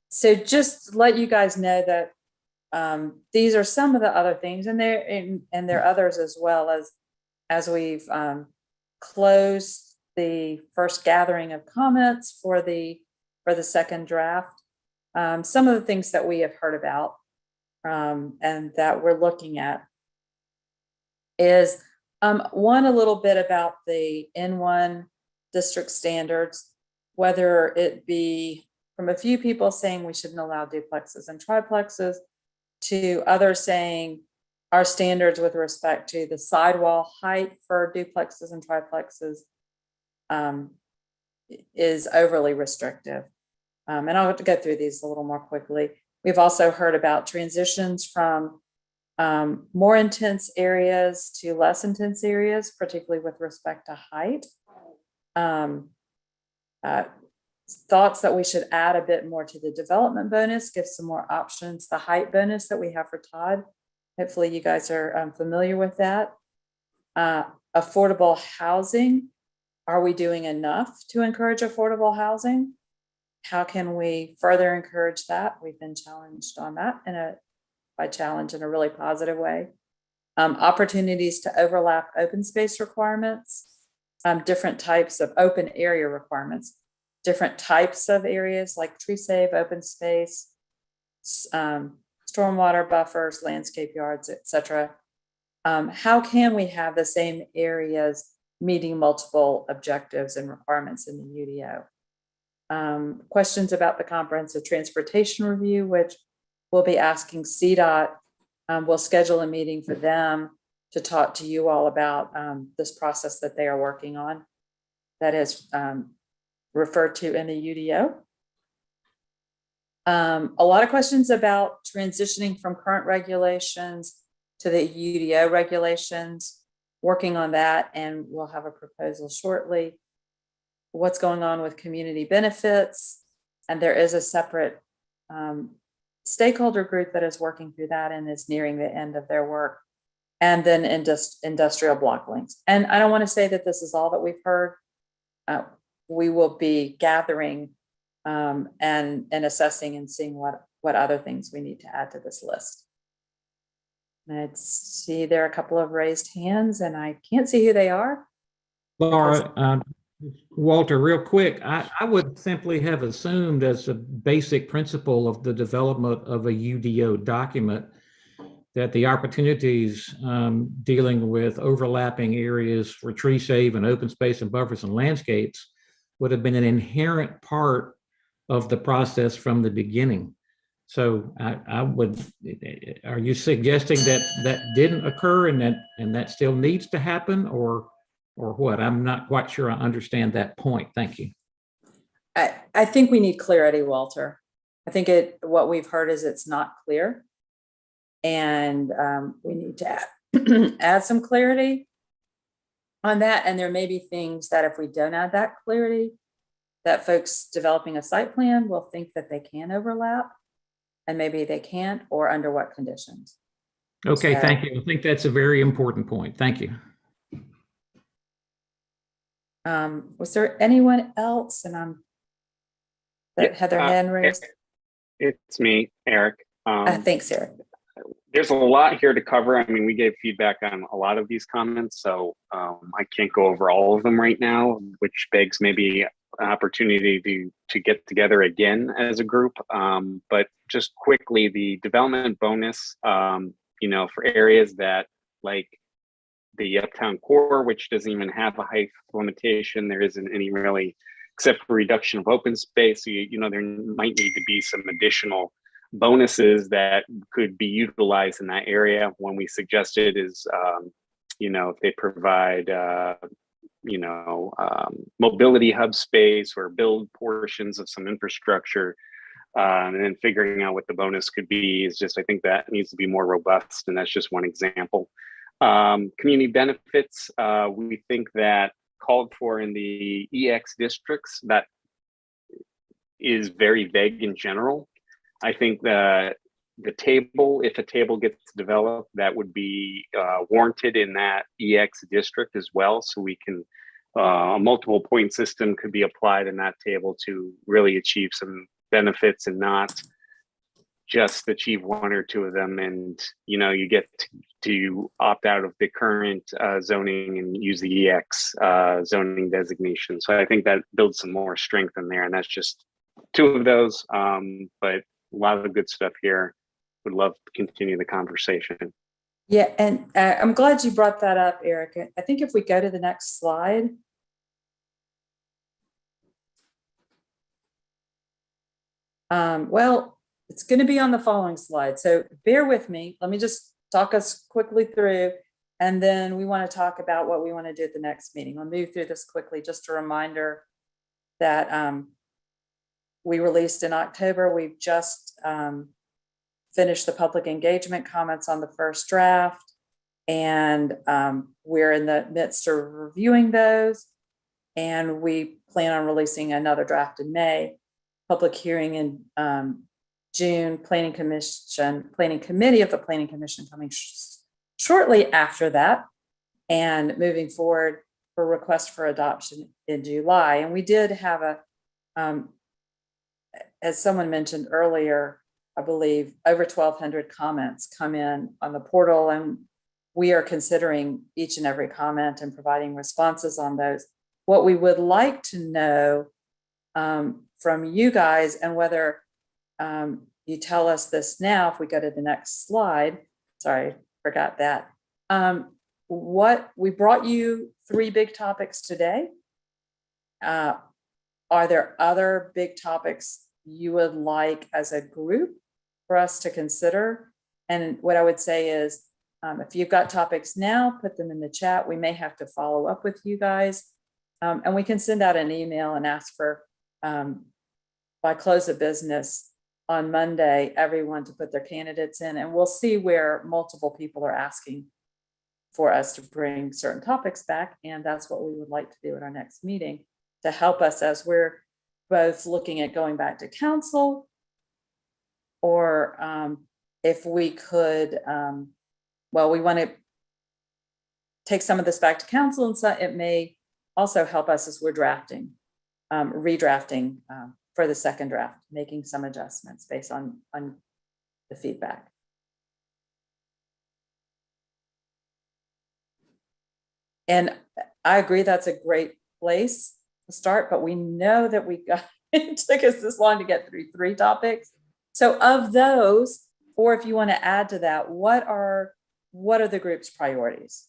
So just let you guys know that these are some of the other things, and there are others as well, as we've closed the first gathering of comments for the second draft. Some of the things that we have heard about and that we're looking at is one, a little bit about the N1 district standards, whether it be from a few people saying we shouldn't allow duplexes and triplexes, to others saying our standards with respect to the sidewall height for duplexes and triplexes is overly restrictive. And I'll have to go through these a little more quickly. We've also heard about transitions from more intense areas to less intense areas, particularly with respect to height. Thoughts that we should add a bit more to the development bonus, give some more options. The height bonus that we have for Todd, hopefully you guys are familiar with that. Affordable housing. Are we doing enough to encourage affordable housing? How can we further encourage that? We've been challenged on that by challenge in a really positive way. Opportunities to overlap open space requirements, different types of open area requirements, different types of areas like tree save, open space, stormwater buffers, landscape yards, etc. How can we have the same areas meeting multiple objectives and requirements in the UDO? Questions about the comprehensive transportation review, which we'll be asking CDOT. We'll schedule a meeting for them to talk to you all about this process that they are working on that is referred to in the UDO. A lot of questions about transitioning from current regulations to the UDO regulations, working on that, and we'll have a proposal shortly. What's going on with community benefits, and there is a separate stakeholder group that is working through that and is nearing the end of their work. And then industrial block links. And I don't want to say that this is all that we've heard. We will be gathering and assessing and seeing what other things we need to add to this list. Let's see, there are a couple of raised hands and I can't see who they are. Laura, Walter, real quick, I would simply have assumed as a basic principle of the development of a UDO document that the opportunities dealing with overlapping areas for tree save and open space and buffers and landscapes would have been an inherent part of the process from the beginning. So I would, are you suggesting that that didn't occur and that still needs to happen, or what? I'm not quite sure I understand that point. Thank you. I think we need clarity, Walter. I think what we've heard is it's not clear. And we need to add some clarity on that. And there may be things that if we don't add that clarity, that folks developing a site plan will think that they can overlap, and maybe they can't, or under what conditions. Okay, So, thank you. I think that's a very important point. Thank you. was there anyone else that had their hand raised? It's me, Eric. Thanks, Eric. There's a lot here to cover. I mean, we gave feedback on a lot of these comments, so I can't go over all of them right now, which begs maybe an opportunity to get together again as a group. But just quickly, the development bonus, for areas that like the uptown core, which doesn't even have a height limitation, there isn't any really, except for reduction of open space. So, there might need to be some additional bonuses that could be utilized in that area. When we suggested is, if they provide, mobility hub space or build portions of some infrastructure, and then figuring out what the bonus could be is just, I think that needs to be more robust. And that's just one example. Community benefits, we think that called for in the EX districts, that is very vague in general. I think that the table, if a table gets developed, that would be warranted in that EX district as well. So we can, a multiple point system could be applied in that table to really achieve some benefits and not just achieve one or two of them. And, you get to opt out of the current zoning and use the EX zoning designation. So I think that builds some more strength in there. And that's just two of those, but a lot of the good stuff here. Would love to continue the conversation. Yeah, and I'm glad you brought that up, Eric. I think if we go to the next slide. It's going to be on the following slide. So bear with me. Let me just talk us quickly through, and then we want to talk about what we want to do at the next meeting. I'll move through this quickly. Just a reminder that we released in October. We've just finished the public engagement comments on the first draft, and we're in the midst of reviewing those. And we plan on releasing another draft in May, public hearing in June, planning committee of the planning commission coming shortly after that, and moving forward for request for adoption in July. And we did have a, as someone mentioned earlier, I believe over 1,200 comments come in on the portal, and we are considering each and every comment and providing responses on those. What we would like to know from you guys, and whether you tell us this now, if we go to the next slide, sorry, forgot that. What we brought you 3 big topics today. Are there other big topics you would like as a group for us to consider? And what I would say is, if you've got topics now, put them in the chat. We may have to follow up with you guys. And we can send out an email and ask for, by close of business on Monday, everyone to put their candidates in, and we'll see where multiple people are asking for us to bring certain topics back. And that's what we would like to do at our next meeting to help us as we're both looking at going back to council, or if we could, well, we want to take some of this back to council, and so it may also help us as we're drafting, redrafting for the second draft, making some adjustments based on the feedback. And I agree that's a great place to start, but we know that we got, it took us this long to get through 3 topics. So of those, or if you want to add to that, what are the group's priorities?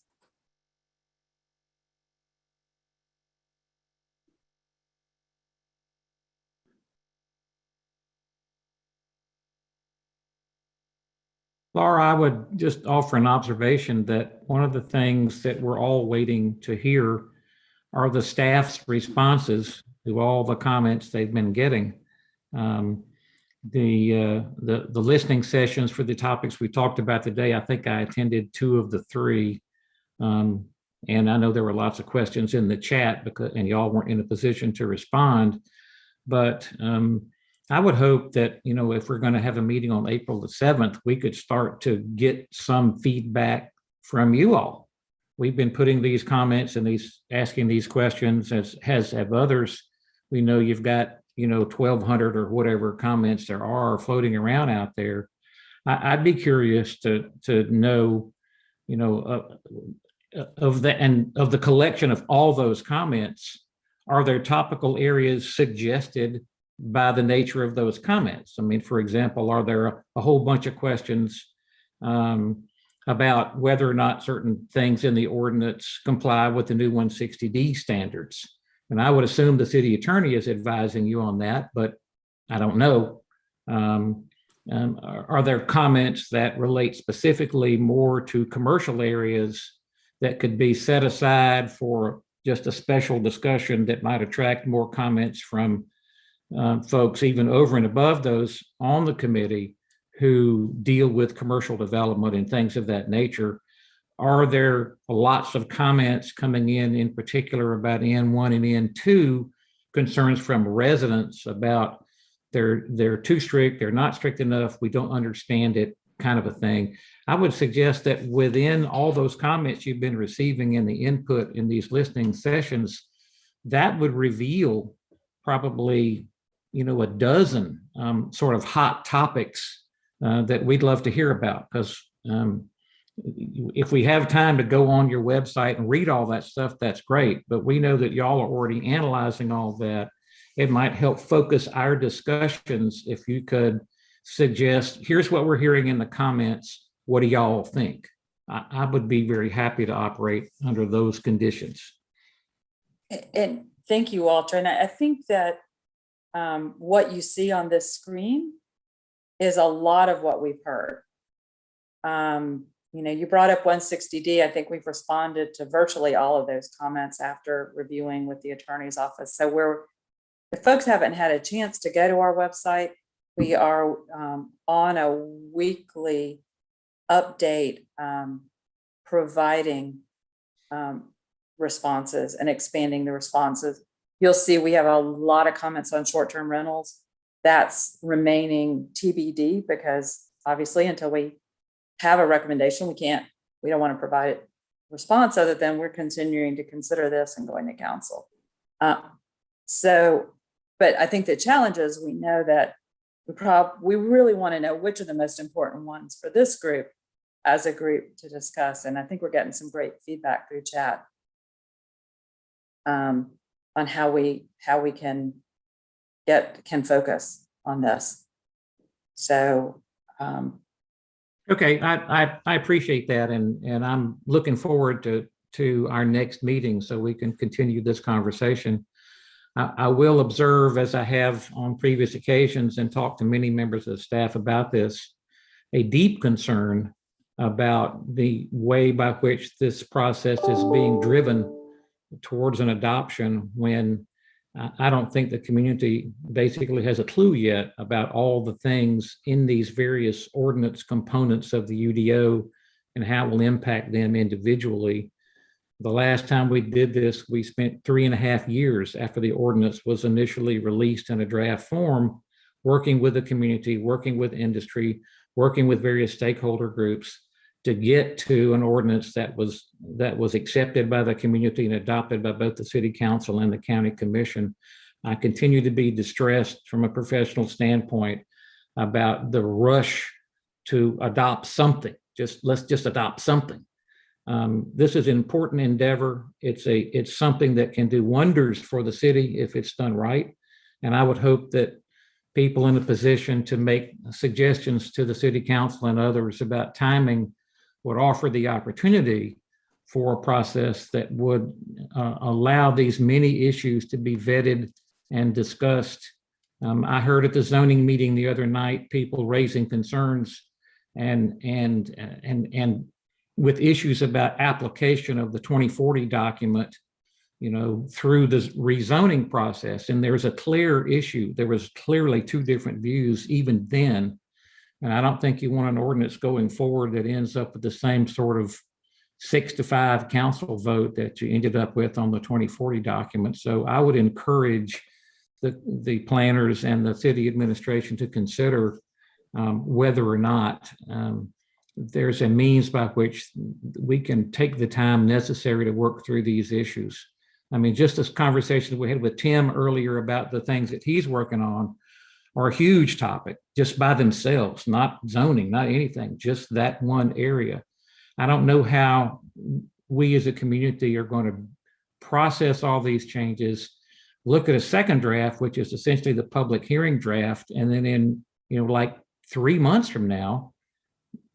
Laura, I would just offer an observation that one of the things that we're all waiting to hear are the staff's responses to all the comments they've been getting. The listening sessions for the topics we talked about today, I think I attended 2 of the 3. And I know there were lots of questions in the chat and y'all weren't in a position to respond. But I would hope that, if we're going to have a meeting on April the 7th, we could start to get some feedback from you all. We've been putting these comments and asking these questions, as have others. We know you've got, 1,200 or whatever comments there are floating around out there. I'd be curious to know, of the collection of all those comments, are there topical areas suggested by the nature of those comments? I mean, for example, are there a whole bunch of questions about whether or not certain things in the ordinance comply with the new 160D standards? And I would assume the city attorney is advising you on that, but I don't know. Are there comments that relate specifically more to commercial areas that could be set aside for just a special discussion that might attract more comments from folks even over and above those on the committee who deal with commercial development and things of that nature? Are there lots of comments coming in particular about N1 and N2 concerns from residents about they're too strict, they're not strict enough, we don't understand it, kind of a thing? I would suggest that within all those comments you've been receiving in the input in these listening sessions, that would reveal probably, a dozen sort of hot topics that we'd love to hear about. Because if we have time to go on your website and read all that stuff, that's great. But we know that y'all are already analyzing all that. It might help focus our discussions if you could suggest, here's what we're hearing in the comments. What do y'all think? I would be very happy to operate under those conditions. And thank you, Walter. And I think that what you see on this screen is a lot of what we've heard. You know, you brought up 160D. I think we've responded to virtually all of those comments after reviewing with the attorney's office. So if folks haven't had a chance to go to our website, we are on a weekly update, providing responses and expanding the responses. You'll see we have a lot of comments on short-term rentals. That's remaining TBD because obviously until we have a recommendation, we don't want to provide a response other than we're continuing to consider this and going to council. But I think the challenge is we know that we really want to know which are the most important ones for this group as a group to discuss. And I think we're getting some great feedback through chat on how we can focus on this. So okay, I appreciate that, and I'm looking forward to our next meeting so we can continue this conversation. I will observe, as I have on previous occasions and talked to many members of the staff about this, a deep concern about the way by which this process is being driven towards an adoption when I don't think the community basically has a clue yet about all the things in these various ordinance components of the UDO and how it will impact them individually. The last time we did this, we spent 3.5 years after the ordinance was initially released in a draft form, working with the community, working with industry, working with various stakeholder groups to get to an ordinance that was accepted by the community and adopted by both the city council and the county commission. I continue to be distressed from a professional standpoint about the rush to adopt something. Let's just adopt something. This is an important endeavor. It's something that can do wonders for the city if it's done right. And I would hope that people in a position to make suggestions to the city council and others about timing would offer the opportunity for a process that would allow these many issues to be vetted and discussed. I heard at the zoning meeting the other night, people raising concerns and with issues about application of the 2040 document, you know, through the rezoning process. And there's a clear issue. There was clearly two different views even then. And I don't think you want an ordinance going forward that ends up with the same sort of 6-5 council vote that you ended up with on the 2040 document. So I would encourage the planners and the city administration to consider whether or not there's a means by which we can take the time necessary to work through these issues. I mean, just this conversation we had with Tim earlier about the things that he's working on are a huge topic just by themselves, not zoning, not anything, just that one area. I don't know how we as a community are going to process all these changes, look at a second draft, which is essentially the public hearing draft, and then in, you know, like 3 months from now,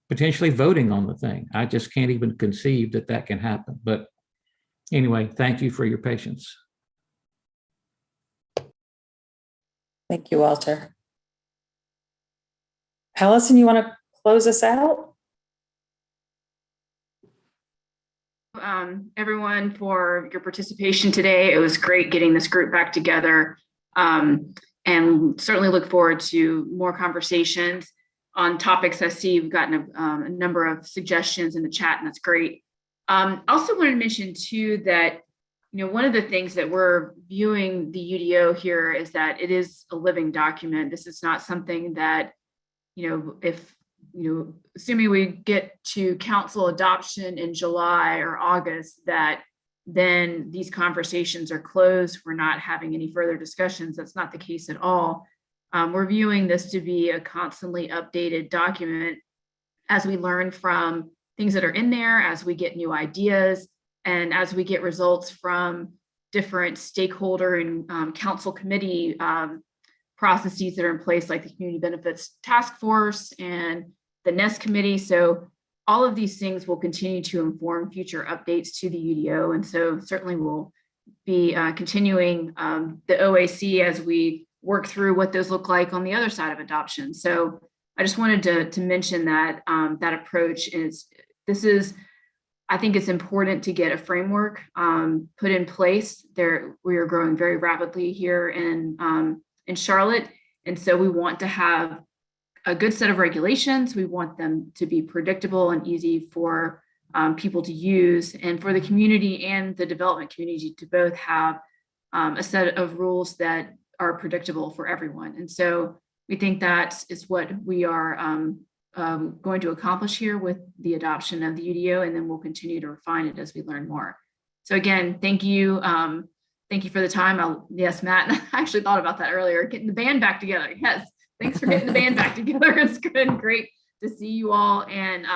potentially voting on the thing. I just can't even conceive that that can happen. But anyway, thank you for your patience. thank you, Walter. Allison, you want to close us out? Everyone, for your participation today. It was great getting this group back together, and certainly look forward to more conversations on topics. I see we've gotten a number of suggestions in the chat, and that's great. Also wanted to mention too that, you know, one of the things that we're viewing the UDO here is that it is a living document. This is not something that, you know, if, you know, assuming we get to council adoption in July or August, that then these conversations are closed. We're not having any further discussions. That's not the case at all. We're viewing this to be a constantly updated document as we learn from things that are in there, as we get new ideas, and as we get results from different stakeholder and council committee processes that are in place, like the Community Benefits Task Force and the NEST Committee. So all of these things will continue to inform future updates to the UDO. And so certainly we'll be continuing the OAC as we work through what those look like on the other side of adoption. So I just wanted to mention that that approach I think it's important to get a framework put in place. We are growing very rapidly here in Charlotte. And so we want to have a good set of regulations. We want them to be predictable and easy for people to use, and for the community and the development community to both have a set of rules that are predictable for everyone. And so we think that is what we are going to accomplish here with the adoption of the UDO, and then we'll continue to refine it as we learn more. So again, thank you. Thank you for the time. Yes, Matt, I actually thought about that earlier, getting the band back together. Yes, thanks for getting the band back together. It's been great to see you all, and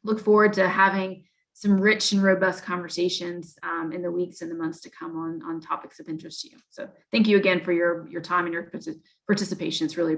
look forward to having some rich and robust conversations in the weeks and the months to come on topics of interest to you. So thank you again for your time and your participation. It's really appreciated.